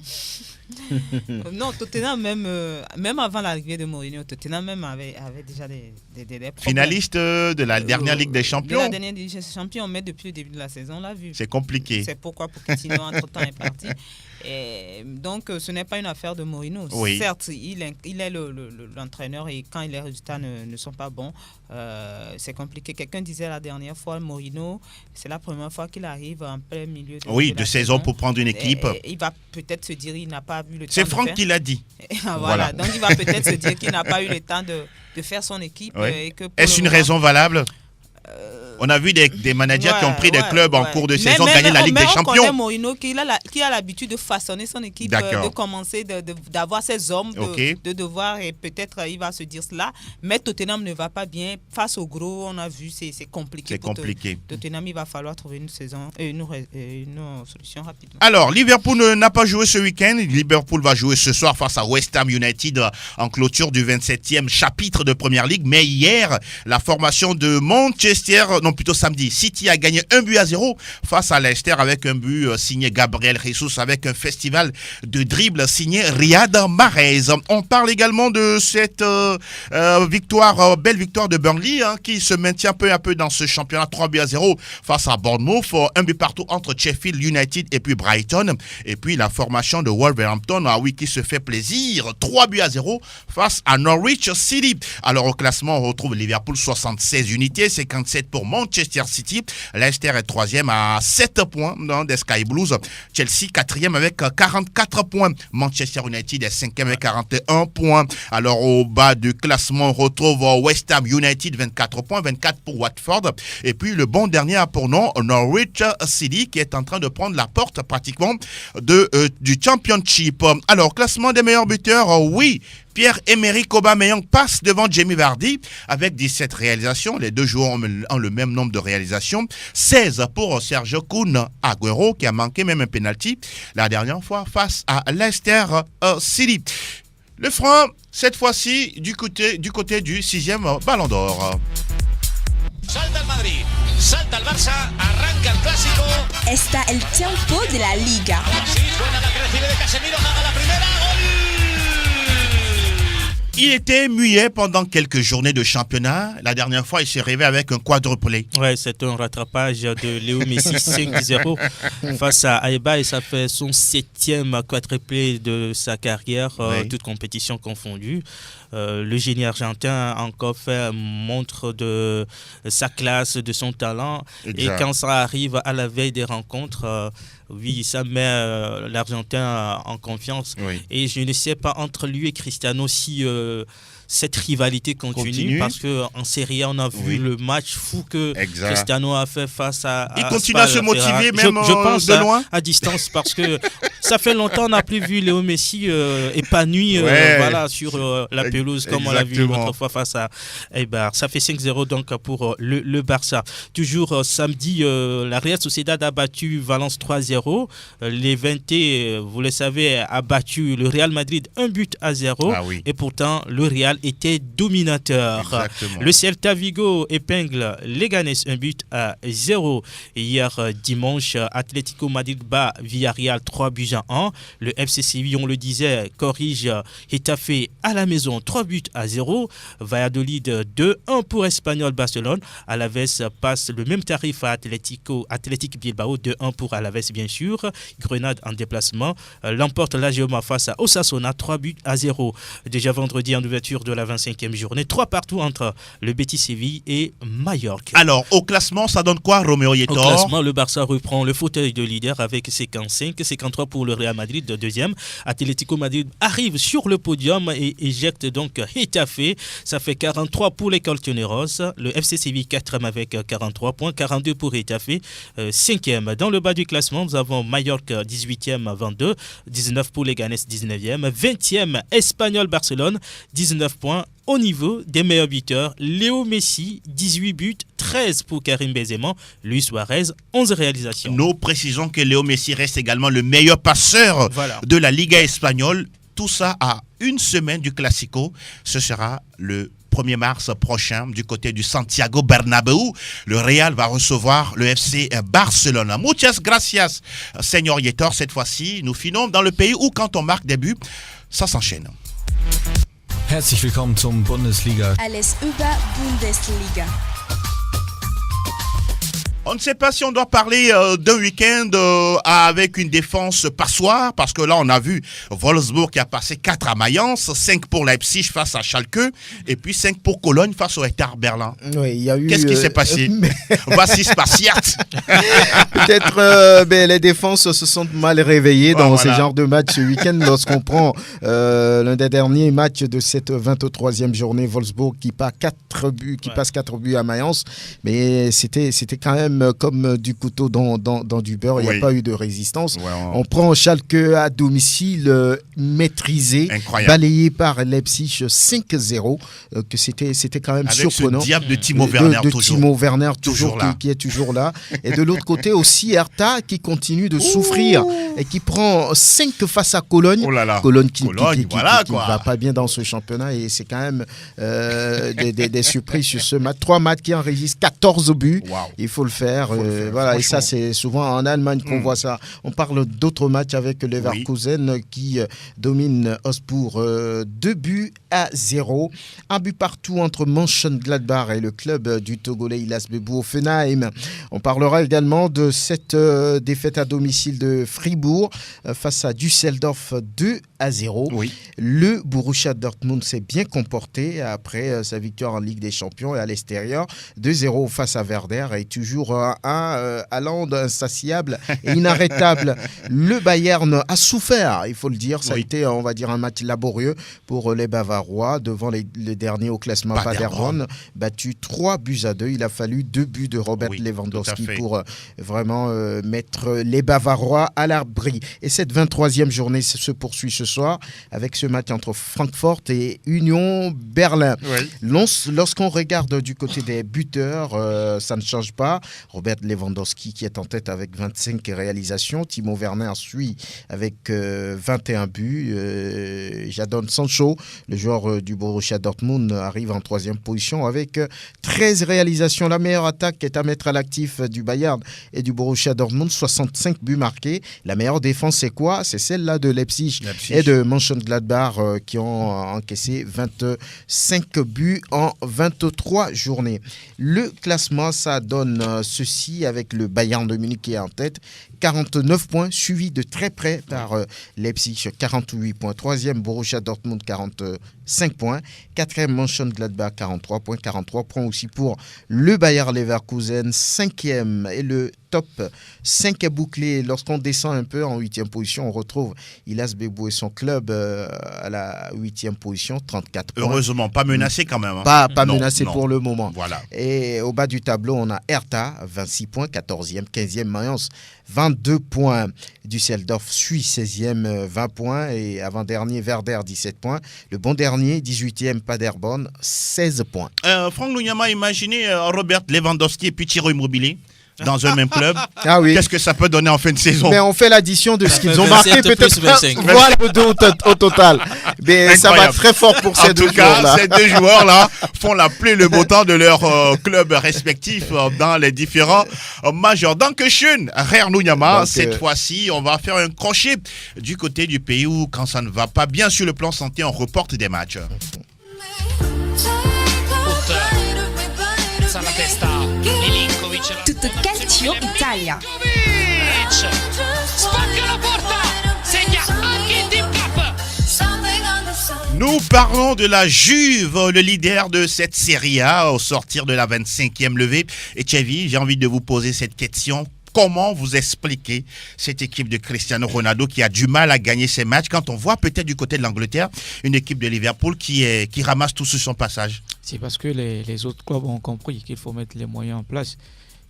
Non, Tottenham, même avant l'arrivée de Mourinho, Tottenham même avait déjà des problèmes. Finaliste de la dernière Ligue des Champions. De la dernière Ligue des Champions, mais depuis le début de la saison, on l'a vu. C'est compliqué. C'est pourquoi Pochettino, entre-temps, est parti. Et donc, ce n'est pas une affaire de Mourinho. Oui. Certes, il est l'entraîneur et quand les résultats ne sont pas bons, c'est compliqué. Quelqu'un disait la dernière fois, Mourinho, c'est la première fois qu'il arrive en plein milieu de saison pour prendre une équipe. Et il va peut-être se dire qu'il n'a pas vu le temps. C'est Franck qui l'a dit. Voilà. Donc, il va peut-être se dire qu'il n'a pas eu le temps de faire son équipe. Oui. Est-ce une raison valable? On a vu des managers qui ont pris des clubs en cours de saison gagner la Ligue des Champions. On connaît Mourinho qui a l'habitude de façonner son équipe, de commencer, d'avoir ses hommes, de devoir, et peut-être il va se dire cela. Mais Tottenham ne va pas bien. Face au gros, on a vu, c'est compliqué. C'est compliqué. Tottenham, il va falloir trouver une solution rapidement. Alors, Liverpool n'a pas joué ce week-end. Liverpool va jouer ce soir face à West Ham United en clôture du 27e chapitre de Première Ligue. Mais hier, la formation de samedi, City a gagné 1-0 face à Leicester avec un but signé Gabriel Jesus avec un festival de dribble signé Riyad Mahrez. On parle également de cette belle victoire de Burnley qui se maintient peu à peu dans ce championnat 3-0 face à Bournemouth. Un but partout entre Sheffield United et puis Brighton. Et puis la formation de Wolverhampton qui se fait plaisir 3-0 face à Norwich City. Alors au classement, on retrouve Liverpool 76 unités, 57 pour Manchester City. Leicester est 3e à 7 points des Sky Blues. Chelsea 4e avec 44 points. Manchester United est 5e avec 41 points. Alors au bas du classement, on retrouve West Ham United 24 points, 24 pour Watford. Et puis le bon dernier a pour nom Norwich City qui est en train de prendre la porte pratiquement du Championship. Alors classement des meilleurs buteurs, Pierre-Emerick Aubameyang passe devant Jamie Vardy avec 17 réalisations. Les deux joueurs ont le même nombre de réalisations. 16 pour Sergio Kun Aguero qui a manqué même un penalty la dernière fois face à Leicester City. Le franc, cette fois-ci, du côté du 6e Ballon d'Or. Salta el Madrid, salta el Barça, arranca el clásico. Está el tiempo de la Liga. Sí, suena la que recibe de Casemiro, haga la primera, gol. Il était muet pendant quelques journées de championnat. La dernière fois, il s'est réveillé avec un quadruplé. Ouais, c'est un rattrapage de Léo Messi 5-0 face à Aiba et ça fait son 7e quadruplé de sa carrière, toute compétition confondue. Le génie argentin a encore fait montre de sa classe, de son talent. Exact. Et quand ça arrive à la veille des rencontres, ça met l'Argentin en confiance. Oui. Et je ne sais pas entre lui et Cristiano si cette rivalité continue parce qu'en Serie A, on a vu le match fou que Cristiano a fait face à il continue à se motiver même je pense de loin à distance parce que ça fait longtemps qu'on n'a plus vu Léo Messi épanoui sur la pelouse comme on l'a vu l'autre fois face à Eibar. Ça fait 5-0 donc pour le Barça. Toujours samedi, la Real Sociedad a battu Valence 3-0. Les 20, vous le savez, a battu le Real Madrid 1-0 et pourtant le Real était dominateur. Exactement. Le Celta Vigo épingle Leganés 1-0. Hier dimanche, Atlético Madrid bat Villarreal 3-1. Le FC Séville, on le disait, corrige Getafe à la maison 3-0. Valladolid 2-1 pour Espanyol Barcelone. Alaves passe le même tarif à Athletic Bilbao 2-1 pour Alaves bien sûr. Grenade en déplacement l'emporte la Géoma face à Osasuna 3-0. Déjà vendredi en ouverture de la 25e journée, 3 partout entre le Betis Séville et Mallorca. Alors, au classement, ça donne quoi, Roméo Yetor? Au classement, le Barça reprend le fauteuil de leader avec 53 pour le Real Madrid, deuxième. Atlético Madrid arrive sur le podium et éjecte donc Getafe. Ça fait 43 pour les Colchoneros. Le FC Séville 4e avec 43 points, 42 pour Getafe, 5e. Dans le bas du classement, nous avons Mallorca 18e, 22, 19 pour Leganés 19e, 20e Espanyol Barcelone, 19 points. Au niveau des meilleurs buteurs, Léo Messi, 18 buts, 13 pour Karim Benzema, Luis Suarez, 11 réalisations. Nous précisons que Léo Messi reste également le meilleur passeur de la Liga espagnole. Tout ça à une semaine du Classico. Ce sera le 1er mars prochain du côté du Santiago Bernabéu. Le Real va recevoir le FC Barcelone. Muchas gracias, Seigneur Yetor. Cette fois-ci, nous finons dans le pays où quand on marque des buts, ça s'enchaîne. Herzlich willkommen zum Bundesliga. Alles über Bundesliga. On ne sait pas si on doit parler d'un week-end avec une défense passoire, parce que là, on a vu Wolfsburg qui a passé 4 à Mayence, 5 pour Leipzig face à Schalke, et puis 5 pour Cologne face au Hertha Berlin. Oui, il y a eu, qu'est-ce qui s'est passé? Voici Spatiat. Peut-être les défenses se sont mal réveillées dans ce genre de match ce week-end lorsqu'on prend l'un des derniers matchs de cette 23e journée, Wolfsburg qui passe 4 buts à Mayence, mais c'était quand même comme du couteau dans du beurre, il n'y a pas eu de résistance. On prend Schalke à domicile maîtrisé, balayé par Leipzig 5-0, que c'était quand même avec surprenant. Ce diable de Timo Werner, Timo Werner toujours qui est toujours là. Et de l'autre côté aussi Hertha qui continue de souffrir et qui prend 5 face à Cologne. Cologne qui va pas bien dans ce championnat, et c'est quand même des surprises sur ce match. 3 matchs qui enregistrent 14 buts. Il faut le faire. Et ça c'est souvent en Allemagne qu'on voit ça. On parle d'autres matchs avec Leverkusen qui domine Augsbourg 2-0. Un but partout entre Mönchengladbach et le club du Togolais Illas Bebou Offenheim. On parlera également de cette défaite à domicile de Fribourg face à Düsseldorf 2-0. Le Borussia Dortmund s'est bien comporté après sa victoire en Ligue des Champions et à l'extérieur 2-0 face à Werder, et toujours un Haaland insatiable et inarrêtable. Le Bayern a souffert, il faut le dire. Ça a été, on va dire, un match laborieux pour les Bavarois devant les derniers au classement Paderborn, battu 3-2. Il a fallu 2 buts de Robert Lewandowski pour vraiment mettre les Bavarois à l'abri. Et cette 23e journée se poursuit ce soir avec ce match entre Francfort et Union Berlin. Lorsqu'on regarde du côté des buteurs, ça ne change pas. Robert Lewandowski qui est en tête avec 25 réalisations. Timo Werner suit avec 21 buts. Jadon Sancho, le joueur du Borussia Dortmund, arrive en 3e position avec 13 réalisations. La meilleure attaque est à mettre à l'actif du Bayern et du Borussia Dortmund, 65 buts marqués. La meilleure défense, c'est quoi? C'est celle-là de Leipzig et de Mönchengladbach qui ont encaissé 25 buts en 23 journées. Le classement, ça donne ceci avec le Bayern de Munich qui est en tête, 49 points, suivi de très près par Leipzig, 48 points. 3e, Borussia Dortmund, 45 points. 4e, Mönchengladbach, 43 points. 43 points aussi pour le Bayer Leverkusen. 5e et le top 5 est bouclé. Lorsqu'on descend un peu en 8e position, on retrouve Illas Bebou et son club à la 8e position, 34 points. Heureusement, pas menacé quand même. Pas menacé pour le moment. Voilà. Et au bas du tableau, on a Hertha, 26 points, 14e, 15e, Mayence, 22 points. Düsseldorf suit 16e, 20 points. Et avant-dernier, Werder, 17 points. Le bon dernier, 18e, Paderborn, 16 points. Franck Lunyama, imaginez Robert Lewandowski et puis Ciro Immobilier dans un même club. Qu'est-ce que ça peut donner en fin de saison? Mais on fait l'addition de ce qu'ils ont marqué, peut-être voilà le 2 au total. Mais incroyable. Ça va très fort pour ces deux joueurs-là. En tout cas, ces deux joueurs-là font la pluie et le beau temps de leurs clubs respectifs dans les différents majors. Dankeschön, Herr Lunyama. Cette fois-ci, on va faire un crochet du côté du pays où, quand ça ne va pas bien sur le plan santé, on reporte des matchs. Tutto calcio Italia. Nous parlons de la Juve, le leader de cette Serie A au sortir de la 25e levée. Et Thierry, j'ai envie de vous poser cette question. Comment vous expliquez cette équipe de Cristiano Ronaldo qui a du mal à gagner ses matchs quand on voit peut-être du côté de l'Angleterre une équipe de Liverpool qui ramasse tout sur son passage? C'est parce que les autres clubs ont compris qu'il faut mettre les moyens en place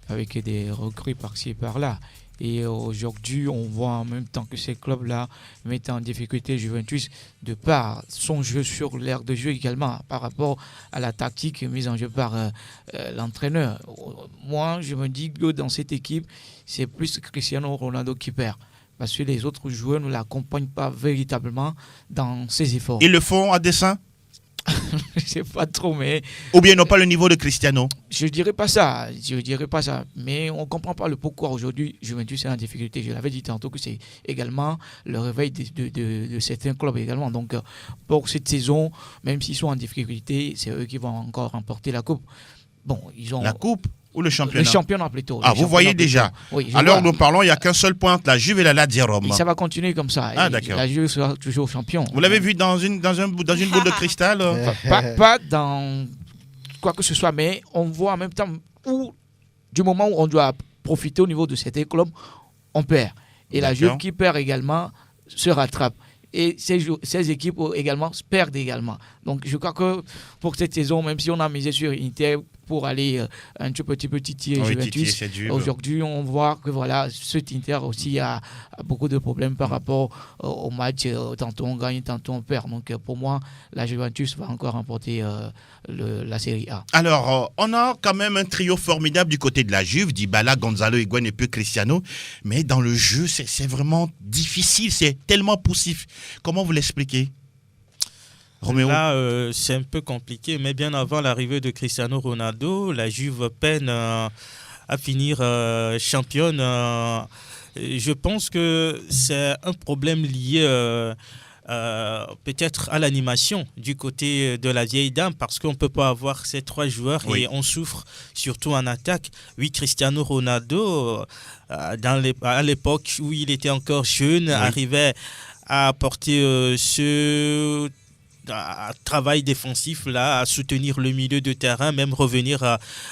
avec des recrues par-ci et par-là. Et aujourd'hui, on voit en même temps que ces clubs-là mettent en difficulté Juventus de par son jeu sur l'aire de jeu également, par rapport à la tactique mise en jeu par l'entraîneur. Moi, je me dis que dans cette équipe, c'est plus Cristiano Ronaldo qui perd. parce que les autres joueurs ne l'accompagnent pas véritablement dans ses efforts. Ils le font à dessein? Je ne sais pas trop, mais... Ou bien ils n'ont pas le niveau de Cristiano? Je ne dirais pas ça. Mais on ne comprend pas le pourquoi aujourd'hui Juventus est en difficulté. Je l'avais dit tantôt que c'est également le réveil de certains clubs également. Donc pour cette saison, même s'ils sont en difficulté, c'est eux qui vont encore remporter la coupe. Bon, ils ont... La coupe ou le championnat? Le championnat plutôt. Ah, vous voyez déjà. Oui, alors nous parlons, il n'y a qu'un seul point entre la Juve et la Lazio Rome. Et ça va continuer comme ça. Ah, d'accord. La Juve sera toujours champion. Vous l'avez vu dans une boule de cristal? Pas dans quoi que ce soit, mais on voit en même temps où, du moment où on doit profiter au niveau de certains clubs, on perd. Et la Juve qui perd également se rattrape. Et ces équipes également perdent également. Donc je crois que pour cette saison, même si on a misé sur Inter pour aller un petit peu titiller Juventus, aujourd'hui on voit que voilà, ce Inter aussi a beaucoup de problèmes par rapport au match. Tantôt on gagne, tantôt on perd. Donc pour moi, la Juventus va encore remporter la Série A. Alors, on a quand même un trio formidable du côté de la Juve, Dybala, Gonzalo Higuaín et puis Cristiano. Mais dans le jeu, c'est vraiment difficile, c'est tellement poussif. Comment vous l'expliquez, Roméo? Là, c'est un peu compliqué, mais bien avant l'arrivée de Cristiano Ronaldo, la Juve peine à finir championne. Je pense que c'est un problème lié peut-être à l'animation du côté de la vieille dame, parce qu'on ne peut pas avoir ces trois joueurs et on souffre surtout en attaque. Oui, Cristiano Ronaldo, à l'époque où il était encore jeune, arrivait à apporter ce travail défensif là, à soutenir le milieu de terrain, même revenir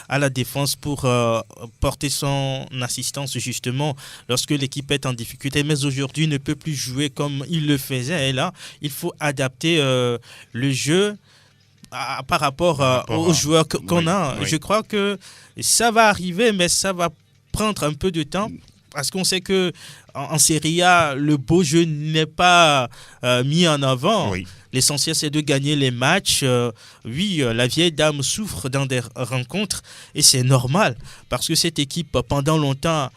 à la défense pour porter son assistance justement lorsque l'équipe est en difficulté. Mais aujourd'hui, il ne peut plus jouer comme il le faisait. Et là, il faut adapter le jeu par rapport aux joueurs qu'on a. Je crois que ça va arriver, mais ça va prendre un peu de temps. Parce qu'on sait que en Serie A, le beau jeu n'est pas mis en avant. L'essentiel, c'est de gagner les matchs. La vieille dame souffre dans des rencontres et c'est normal parce que cette équipe, pendant longtemps,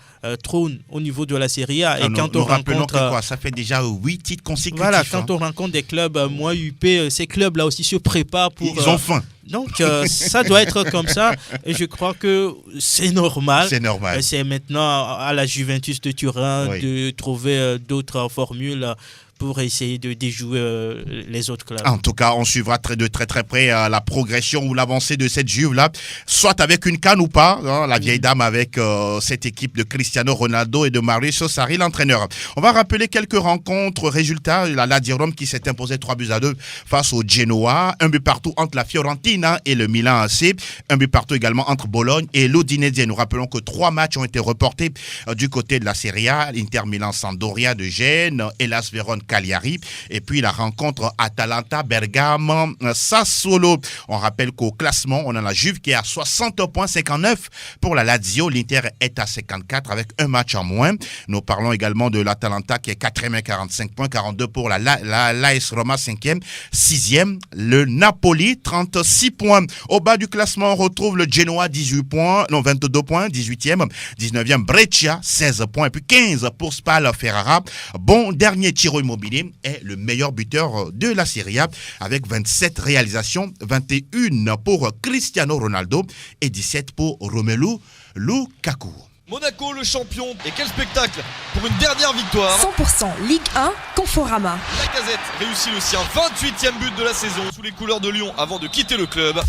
trône au niveau de la Serie A. Et quand on rencontre... ça fait déjà 8 titres consécutifs. Voilà, quand on rencontre des clubs moins huppés, ces clubs-là aussi se préparent pour... Ils ont faim. Donc, ça doit être comme ça. Et je crois que c'est normal. C'est normal. C'est maintenant à la Juventus de Turin de trouver d'autres formules pour essayer de déjouer les autres clubs. En tout cas, on suivra de très très près la progression ou l'avancée de cette Juve-là, soit avec une canne ou pas, la vieille dame avec cette équipe de Cristiano Ronaldo et de Mauricio Sarri, l'entraîneur. On va rappeler quelques rencontres, résultats. La Lazio Rome qui s'est imposée 3-2 face au Genoa, 1 but partout entre la Fiorentina et le Milan AC, 1 but partout également entre Bologne et l'Udinese. Nous rappelons que 3 matchs ont été reportés du côté de la Serie A, l'Inter Milan Sampdoria de Gênes, Hellas Vérone Cagliari, et puis la rencontre Atalanta Bergame Sassuolo. On rappelle qu'au classement, on a la Juve qui est à 60 points, 59 pour la Lazio, l'Inter est à 54 avec un match en moins. Nous parlons également de l'Atalanta qui est 4e, 45 points, 42 pour l'AS Roma 5e, 6e, le Napoli 36 points. Au bas du classement, on retrouve le Genoa 22 points, 18e, 19e Brescia 16 points et puis 15 pour Spal Ferrara. Bon, dernier Ciro Immobilier est le meilleur buteur de la Serie A avec 27 réalisations, 21 pour Cristiano Ronaldo et 17 pour Romelu Lukaku. Monaco le champion, et quel spectacle pour une dernière victoire. 100% Ligue 1, Conforama. Lacazette réussit le sien, 28e but de la saison sous les couleurs de Lyon avant de quitter le club.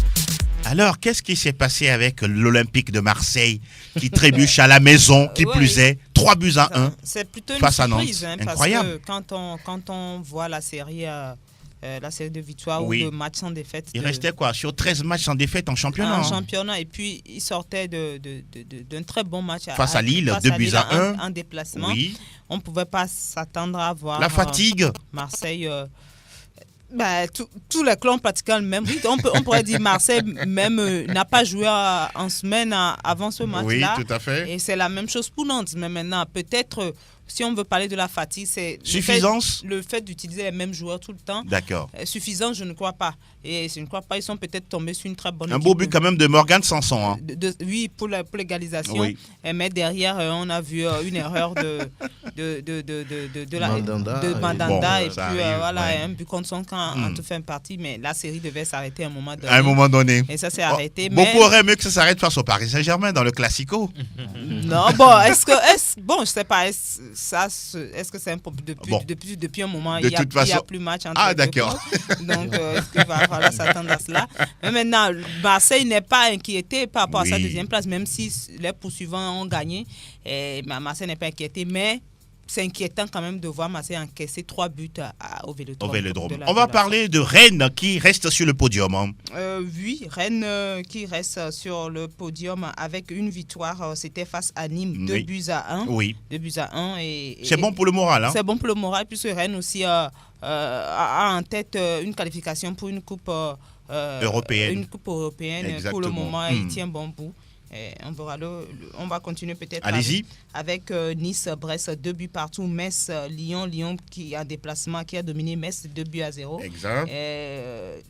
Alors, qu'est-ce qui s'est passé avec l'Olympique de Marseille qui trébuche à la maison, qui plus est, 3-1 c'est plutôt une face à Nantes. surprise, Incroyable. Parce que quand on voit la série de victoires ou de matchs sans défaite. Il restait quoi sur 13 matchs sans défaite en championnat. En championnat, et puis il sortait d'un très bon match face à Lille, 2-1 en déplacement. On ne pouvait pas s'attendre à voir la fatigue. Marseille. Tous les clubs pratiquement le même rythme. On pourrait dire Marseille même n'a pas joué en semaine avant ce match-là. Oui, tout à fait. Et c'est la même chose pour Nantes. Mais maintenant, peut-être si on veut parler de la fatigue, c'est suffisance. Le fait d'utiliser les mêmes joueurs tout le temps. D'accord. Suffisant, je ne crois pas. Et je ne crois pas, ils sont peut-être tombés sur une très bonne équipe. Un beau but quand même de Morgan Sanson. Hein. Oui, pour l'égalisation. Oui. Mais derrière, on a vu une erreur de Mandanda. Et puis voilà, un but contre son camp en toute fin de partie. Mais la série devait s'arrêter à un moment donné. À un moment donné. Et ça s'est arrêté. Beaucoup auraient mieux que ça s'arrête face au Paris Saint-Germain dans le Classico. Non, bon, bon, je sais pas, est-ce que c'est un problème depuis un moment, il n'y a plus match entre les deux. Donc, est-ce qu'il va falloir s'attendre à cela? Mais maintenant, Marseille n'est pas inquiété par rapport à sa deuxième place, même si les poursuivants ont gagné. Marseille n'est pas inquiété, mais c'est inquiétant quand même de voir Marseille encaisser 3 buts au Vélodrome. On va parler de Rennes qui reste sur le podium. Hein. Oui, Rennes qui reste sur le podium avec une victoire. C'était face à Nîmes, 2 buts à 1. Oui. 2 buts à 1. C'est bon pour le moral. Hein. C'est bon pour le moral, puisque Rennes aussi a en tête une qualification pour une coupe européenne. Une coupe européenne. Exactement. Pour le moment, il tient bon bout. On va continuer peut-être avec Nice-Brest, 2 buts partout. Metz-Lyon qui a déplacement, qui a dominé Metz 2 buts à 0. Exact.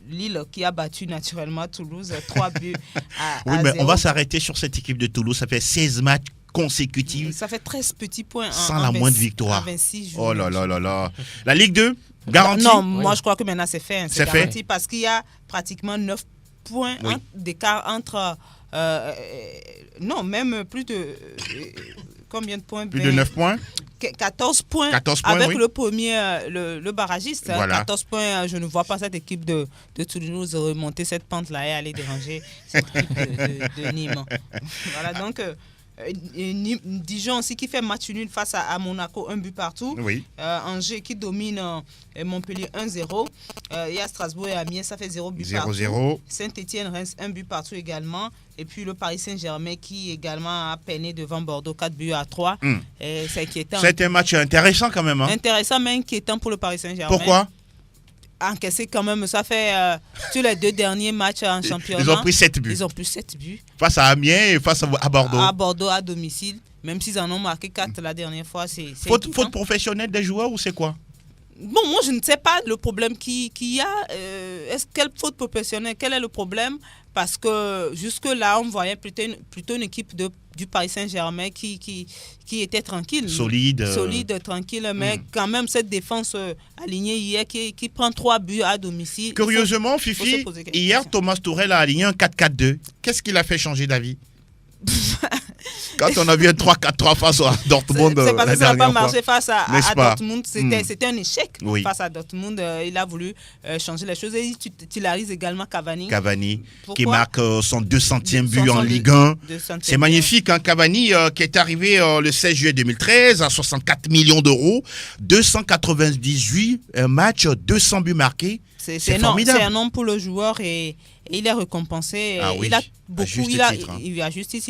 Lille qui a battu naturellement Toulouse 3 buts à 0. Oui, mais on va s'arrêter sur cette équipe de Toulouse. Ça fait 16 matchs consécutifs. Ça fait 13 petits points sans la moindre victoire. 26 jours. Oh là là là là. La Ligue 2 garantie? Non, moi je crois que maintenant c'est fait. C'est garanti parce qu'il y a pratiquement 9 points d'écart entre... non, même plus de... combien de points? Plus de 9 points? 14 points, avec le premier, le barragiste. Voilà. 14 points, je ne vois pas cette équipe de Toulouse remonter cette pente-là et aller déranger cette équipe de Nîmes. Voilà, donc... Dijon aussi qui fait match nul face à Monaco, 1 but partout. Oui. Angers qui domine Montpellier 1-0. Il y a Strasbourg et Amiens, ça fait 0 but 0-0. Partout. Saint-Etienne Reims 1 but partout également. Et puis le Paris Saint-Germain qui également a peiné devant Bordeaux 4 buts à 3. C'est inquiétant. C'était un match intéressant quand même. Hein? Intéressant mais inquiétant pour le Paris Saint-Germain. Pourquoi? Encaissé quand même, ça fait sur les 2 derniers matchs en championnat. Ils ont pris 7 buts. Ils ont pris 7 buts. Face à Amiens et face à Bordeaux. À Bordeaux, à domicile. Même s'ils en ont marqué 4 la dernière fois. Faute professionnelle des joueurs ou c'est quoi? Bon, moi je ne sais pas le problème qu'il y a. Quelle faute professionnelle? Quel est le problème? Parce que jusque-là, on voyait plutôt une équipe du Paris Saint-Germain qui était tranquille. Solide, tranquille. Mais quand même, cette défense alignée hier qui prend 3 buts à domicile. Curieusement, Fifi, hier, Thomas Tuchel a aligné un 4-4-2. Qu'est-ce qui l'a fait changer d'avis? Quand on a vu un 3-4-3 face à Dortmund, c'est parce que ça n'a pas marché face à Dortmund. C'était un échec face à Dortmund. Il a voulu changer les choses et il titularise également Cavani. Qui marque son 200e but en Ligue 1. C'est magnifique, hein, Cavani qui est arrivé le 16 juillet 2013 à 64 millions d'euros, 298 matchs, 200 buts marqués. C'est formidable. C'est un nom pour le joueur et il est récompensé. Il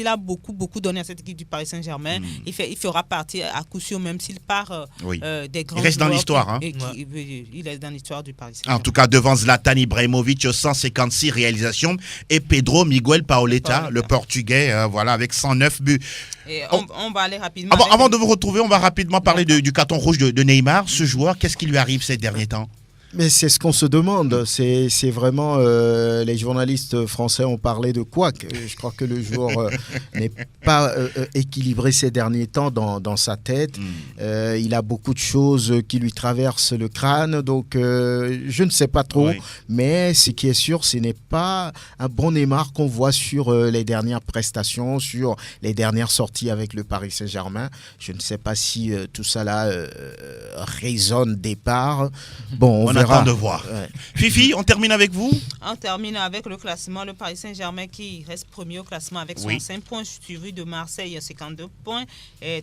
a beaucoup donné à cette équipe du Paris Saint-Germain. Il fera partie à coup sûr, même s'il part des grands. Il reste dans l'histoire. Hein. Il reste dans l'histoire du Paris Saint-Germain. En tout cas, devant Zlatan Ibrahimovic, 156 réalisations, et Pedro Miguel Paoletta, le Portugais, avec 109 buts. Et on va aller rapidement. Avant de vous retrouver, on va rapidement parler du carton rouge de Neymar. Ce joueur, qu'est-ce qui lui arrive ces derniers temps? Mais c'est ce qu'on se demande. C'est vraiment les journalistes français ont parlé de quoi. Je crois que le joueur n'est pas équilibré ces derniers temps dans sa tête. Il a beaucoup de choses qui lui traversent le crâne. Donc je ne sais pas trop. Oui. Mais ce qui est sûr, ce n'est pas un bon Neymar qu'on voit sur les dernières prestations, sur les dernières sorties avec le Paris Saint-Germain. Je ne sais pas si tout ça là résonne départ. Bon, on attend de voir. Ouais. Fifi, on termine avec vous? On termine avec le classement. Le Paris Saint-Germain qui reste premier au classement avec 65 points, suivi de Marseille 52 points. Et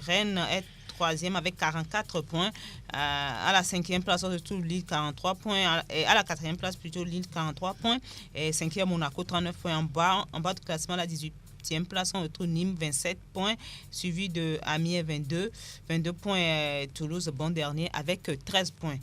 Rennes est troisième avec 44 points. À la cinquième place, surtout Lille 43 points. Et à la quatrième place, plutôt Lille 43 points. Et cinquième Monaco 39 points en bas du classement, la 18e place, on retrouve Nîmes 27 points, suivi de Amiens 22 points, Toulouse bon dernier avec 13 points.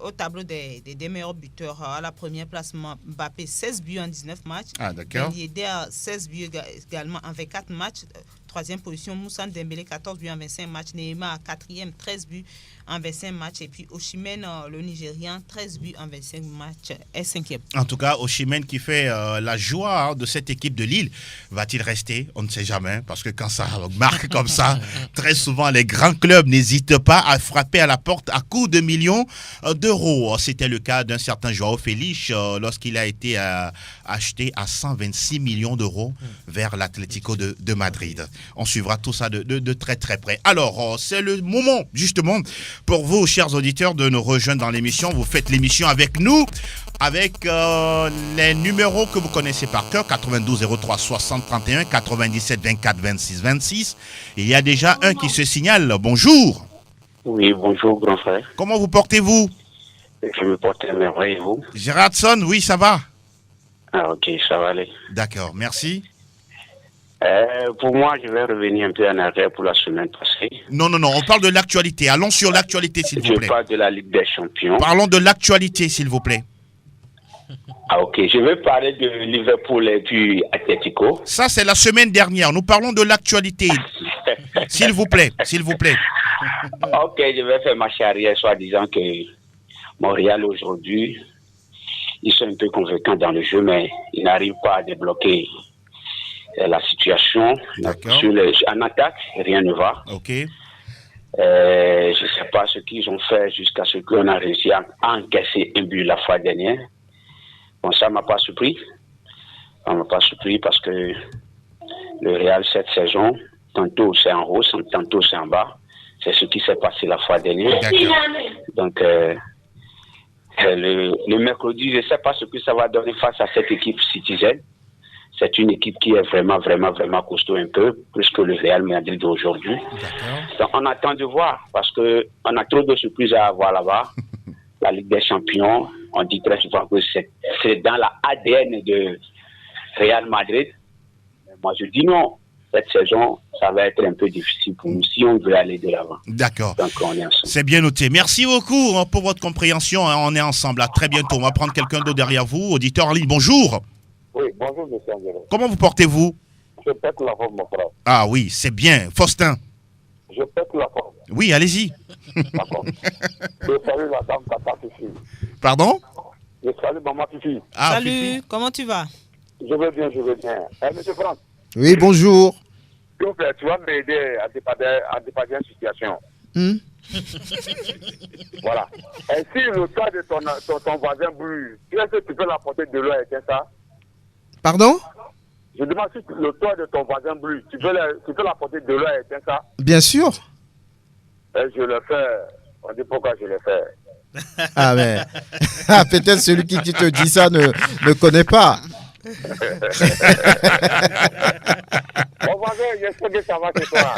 Au tableau des meilleurs buteurs, à la première place, Mbappé 16 buts en 19 matchs. Ah, d'accord. Ben Yedder 16 buts également en 24 matchs. troisième position, Moussa Dembélé, 14 buts en 25 matchs. Neymar, quatrième, 13 buts en 25 matchs. Et puis Osimhen, le Nigérian, 13 buts en 25 matchs, est cinquième. En tout cas, Osimhen qui fait la joie de cette équipe de Lille. Va-t-il rester? On ne sait jamais. Parce que quand ça marque comme ça, très souvent, les grands clubs n'hésitent pas à frapper à la porte à coups de millions d'euros. C'était le cas d'un certain Joao Félix lorsqu'il a été acheté à 126 millions d'euros vers l'Atlético de Madrid. On suivra tout ça de très très près. Alors, c'est le moment justement pour vous, chers auditeurs, de nous rejoindre dans l'émission. Vous faites l'émission avec nous, avec les numéros que vous connaissez par cœur, 92 03 60 31, 97 24 26 26. Il y a déjà un qui se signale. Bonjour. Oui, bonjour, grand frère. Comment vous portez-vous? Je me porte à merveille, et vous? Gérardson, oui, ça va. Ah, ok, ça va aller. D'accord, merci. Pour moi, je vais revenir un peu en arrière pour la semaine passée. Non, on parle de l'actualité. Allons sur l'actualité, s'il vous plaît. Je parle de la Ligue des Champions. Parlons de l'actualité, s'il vous plaît. Ah, ok, je vais parler de Liverpool et puis Atletico. Ça, c'est la semaine dernière. Nous parlons de l'actualité. S'il vous plaît, s'il vous plaît. Ok, je vais faire marche arrière, soit disant que Montréal, aujourd'hui, ils sont un peu convaincants dans le jeu, mais ils n'arrivent pas à débloquer la situation. En attaque, rien ne va. Ok. Je ne sais pas ce qu'ils ont fait jusqu'à ce qu'on a réussi à encaisser un but la fois dernière. Bon, ça ne m'a pas surpris. Ça ne m'a pas surpris parce que le Real, cette saison, tantôt c'est en haut, tantôt c'est en bas. C'est ce qui s'est passé la fois dernière. Donc, le mercredi, je ne sais pas ce que ça va donner face à cette équipe Citizen. C'est une équipe qui est vraiment, vraiment, vraiment costaud un peu, plus que le Real Madrid d'aujourd'hui. Donc, on attend de voir, parce qu'on a trop de surprises à avoir là-bas. La Ligue des Champions, on dit très souvent que c'est dans la ADN de Real Madrid. Moi, je dis non. Cette saison, ça va être un peu difficile pour nous si on veut aller de l'avant. D'accord. Donc, on est ensemble. C'est bien noté. Merci beaucoup pour votre compréhension. On est ensemble. À très bientôt. On va prendre quelqu'un d'autre derrière vous. Auditeur en ligne, bonjour. Oui, bonjour, monsieur Angelo. Comment vous portez-vous? Je pète la forme, mon frère. Ah oui, c'est bien. Faustin. Je pète la forme. Oui, allez-y. D'accord. Je salue la dame Tata Fifi. Pardon? Je salue maman Fifi. Ah, salut, Fifi. Comment tu vas? Je vais bien, je vais bien. Monsieur Franck. Oui, bonjour. Tu vas m'aider à dépasser une situation. Voilà. Et si le toit de ton voisin brûle, est-ce que tu peux l'apporter de l'eau avec ça? Pardon? Je demande si le toit de ton voisin brûle, tu peux l'apporter de l'eau avec ça? Bien sûr. Et je le fais. On dit pourquoi je le fais. Ah mais peut-être celui qui te dit ça ne connaît pas. Mon voisin, j'espère que ça va chez toi.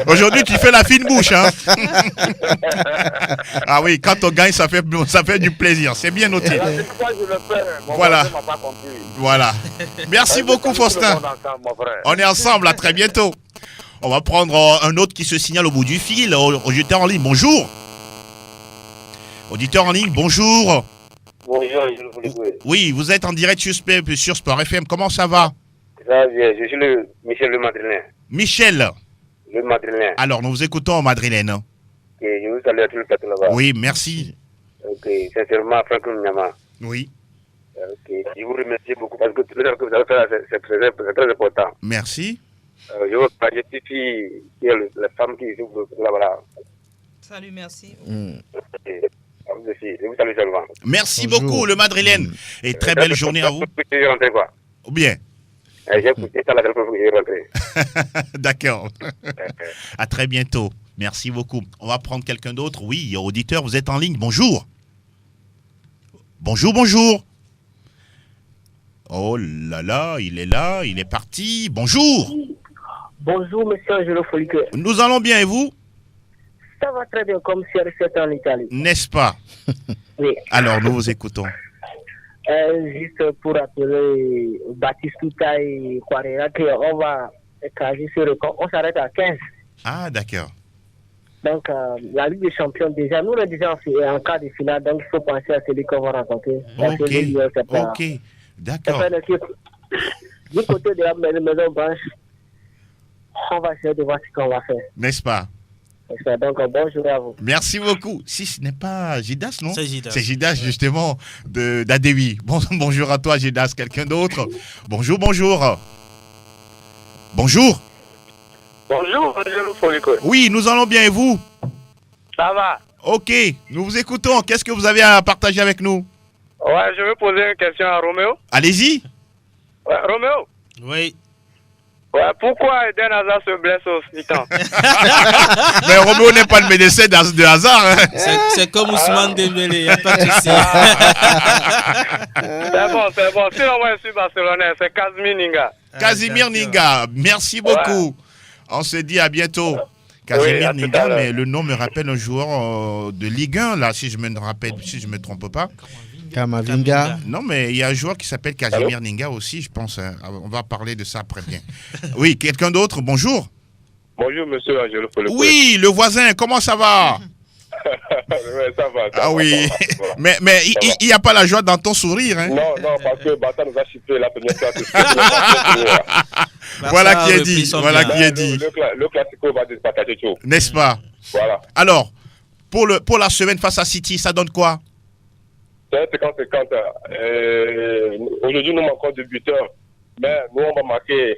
Aujourd'hui, tu fais la fine bouche, hein? Ah oui, quand on gagne, ça fait du plaisir. C'est bien noté. Voilà. Voilà. Merci beaucoup, Faustin. On est ensemble. À très bientôt. On va prendre un autre qui se signale au bout du fil. Auditeur en ligne, bonjour. Auditeur en ligne, bonjour. Bonjour, oui, vous êtes en direct sur Sport FM. Comment ça va? Ça va bien, je suis Michel le Madrilène. Michel. Le Madrilène. Alors, nous vous écoutons, Madrilène. Okay, je vous salue à tout le plateau là-bas. Oui, merci. Ok, sincèrement, Franck Nyama. Oui. Ok, je vous remercie beaucoup parce que tout ce que vous avez fait, c'est très important. Merci. Je veux parler de Fifi, qui est la femme qui est là-bas. Salut, merci. Okay. Je vous salue seulement. Merci beaucoup, le Madrilène. Et très belle journée à vous. Je rentré quoi? Ou bien? J'ai écouté ça la dernière fois que j'ai rentré. D'accord. À très bientôt. Merci beaucoup. On va prendre quelqu'un d'autre. Oui, auditeur, vous êtes en ligne. Bonjour. Bonjour, bonjour. Oh là là, il est parti. Bonjour. Bonjour, monsieur Angelo Folique. Nous allons bien, et vous? Ça va très bien, comme si c'était en Italie. N'est-ce pas? Oui. Alors, nous vous écoutons. Juste pour rappeler Batistuta et Quarera qu'on va écraser ce record. On s'arrête à 15. Ah, d'accord. Donc, la Ligue des Champions, déjà, nous, on est déjà en quart de finale, donc il faut penser à celui qu'on va rencontrer. Ok, d'accord. Du côté de la Maison Blanche, on va essayer de voir ce qu'on va faire. N'est-ce pas? Donc, bonjour à vous. Merci beaucoup. Si ce n'est pas Gidas, non? C'est Gidas. C'est Gidas, justement, d'Adewi. Bonjour à toi, Gidas. Quelqu'un d'autre? Bonjour. Bonjour. Bonjour, Angelo Folico. Oui, nous allons bien et vous? Ça va? Ok, nous vous écoutons. Qu'est-ce que vous avez à partager avec nous? Ouais, je veux poser une question à Roméo. Allez-y. Ouais, Roméo? Oui. Ouais, pourquoi Eden Hazard se blesse au mi-temps? Mais Roméo n'est pas le médecin de hasard. Hein. C'est comme Ousmane Dembélé, il n'y a pas de souci. C'est bon. Sinon, moi, je suis barcelonais. C'est Casimir Ninga. Casimir Ninga, merci beaucoup. Ouais. On se dit à bientôt. Casimir Ninga, mais le nom me rappelle un joueur de Ligue 1, là, si je me trompe pas. Kamavinga. Non, mais il y a un joueur qui s'appelle Casimir Ninga aussi, je pense. On va parler de ça après bien. Oui, quelqu'un d'autre, bonjour. Bonjour, monsieur Angelo Folico. Oui, le voisin, comment ça va? Ouais, ça va. Ah oui, voilà. mais il n'y a pas la joie dans ton sourire. Hein? Non, parce que Bata nous a chiffré la première place. Voilà qui est dit. Voilà qui est dit. Le classico va départager tout. N'est-ce pas? Voilà. Alors, pour la semaine face à City, ça donne quoi? C'est 50-50. Aujourd'hui, nous manquons de buteurs. Mais nous, on va marquer.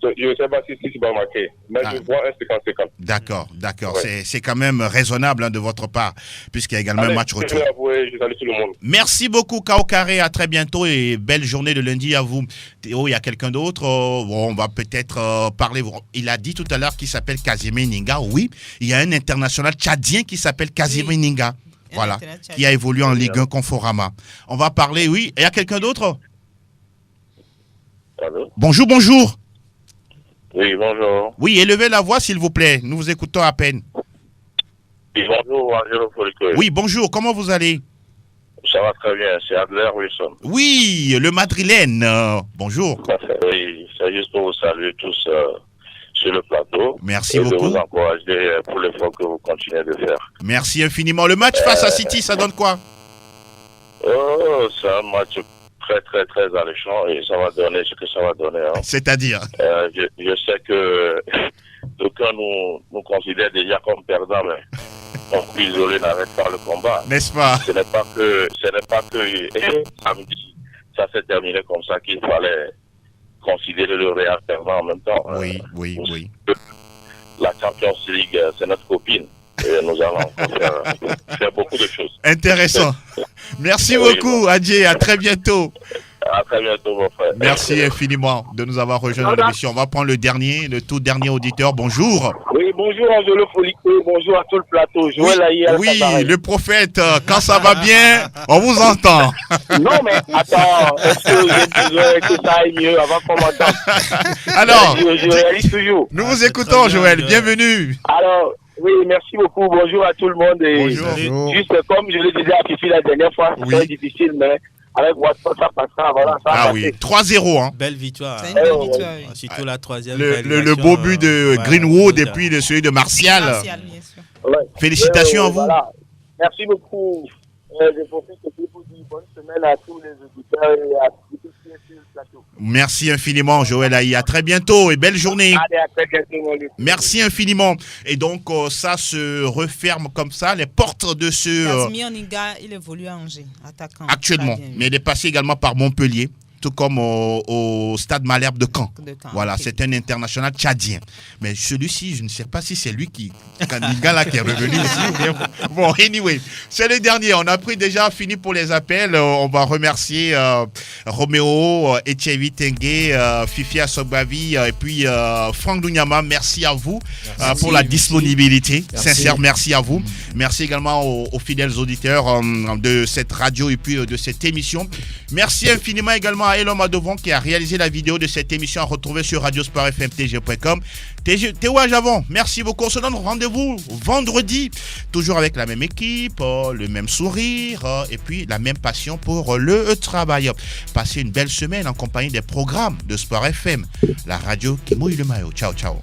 Je ne sais pas si va marquer, mais je vois un 50-50. D'accord. Ouais. C'est quand même raisonnable de votre part, puisqu'il y a également un match retour. Je salue tout le monde. Merci beaucoup, Kao Carré. À très bientôt et belle journée de lundi à vous. Théo, il y a quelqu'un d'autre. On va peut-être parler. Il a dit tout à l'heure qu'il s'appelle Casimir Ninga. Oui, il y a un international tchadien qui s'appelle Casimir Ninga. Voilà, qui a évolué en Ligue 1 Conforama. On va parler, oui. Il y a quelqu'un d'autre? Allô? Bonjour. Oui, bonjour. Oui, élevez la voix, s'il vous plaît. Nous vous écoutons à peine. Oui, bonjour, Angelo Folico. Oui, bonjour. Comment vous allez? Ça va très bien. C'est Adler Wilson. Oui, le madrilène. Bonjour. Oui, c'est juste pour vous saluer tous sur le plateau. Merci beaucoup. Et de vous encourager pour l'effort que vous continuez de faire. Merci infiniment. Le match face à City, ça donne quoi? Oh, c'est un match très alléchant et ça va donner ce que ça va donner. Hein. C'est-à-dire je sais que d'aucuns nous considèrent déjà comme perdants, mais on peut isoler n'arrête pas le combat. N'est-ce pas? Ce n'est pas que samedi, ça s'est terminé comme ça qu'il fallait considérer le Real perdant en même temps. Oui. La Champions League, c'est notre copine. Et nous allons faire beaucoup de choses. Intéressant. Merci beaucoup, Adjé. À très bientôt. À très bientôt, mon frère. Merci infiniment de nous avoir rejoints dans l'émission. On va prendre le tout dernier auditeur. Bonjour. Oui, bonjour Angelo Folico. Bonjour à tout le plateau. Oui, le prophète. Quand ça va bien, on vous entend. Non, mais attends. Est-ce que j'ai besoin que ça aille mieux avant qu'on m'entende? Alors, je réalise toujours. Nous vous écoutons, Joël. Bienvenue. Alors, oui, merci beaucoup. Bonjour à tout le monde. Et bonjour. Juste comme je le disais à Fifi la dernière fois, c'est très difficile, mais avec Watson, ça passera. Voilà, ça ah oui, 3-0. Hein. Belle victoire. C'est une belle victoire. Oui. Surtout la troisième. Le beau but de Greenwood et puis celui de Martial. Bien sûr. Ouais. Félicitations à vous. Voilà. Merci beaucoup. Je profite de vous dire bonne semaine à tous les auditeurs et à tous qui sont sur le plateau. Merci infiniment, Joël Aïe. À très bientôt et belle journée. Allez, à très bientôt. Merci infiniment. Et donc, ça se referme comme ça, les portes de ce... Casimir Ninga, il évolue à Angers, attaquant. Actuellement, mais il est passé également par Montpellier, tout comme au Stade Malherbe de Caen. Voilà, okay. C'est un international tchadien. Mais celui-ci, je ne sais pas si c'est lui qui est revenu ici. Bon, anyway, c'est le dernier. On a fini pour les appels. On va remercier Roméo, Etchevi Tengue, Fifi Asogbavi et puis Franck Dounyama. Merci à vous pour la disponibilité. Merci. Sincère merci à vous. Merci également aux fidèles auditeurs de cette radio et puis de cette émission. Merci infiniment également à Elom Adovon qui a réalisé la vidéo de cette émission à retrouver sur radiosportfmtg.com. Théo Ajavon, merci beaucoup. On se donne rendez-vous vendredi, toujours avec la même équipe, le même sourire et puis la même passion pour le travail. Passez une belle semaine en compagnie des programmes de Sport FM, la radio qui mouille le maillot. Ciao, ciao.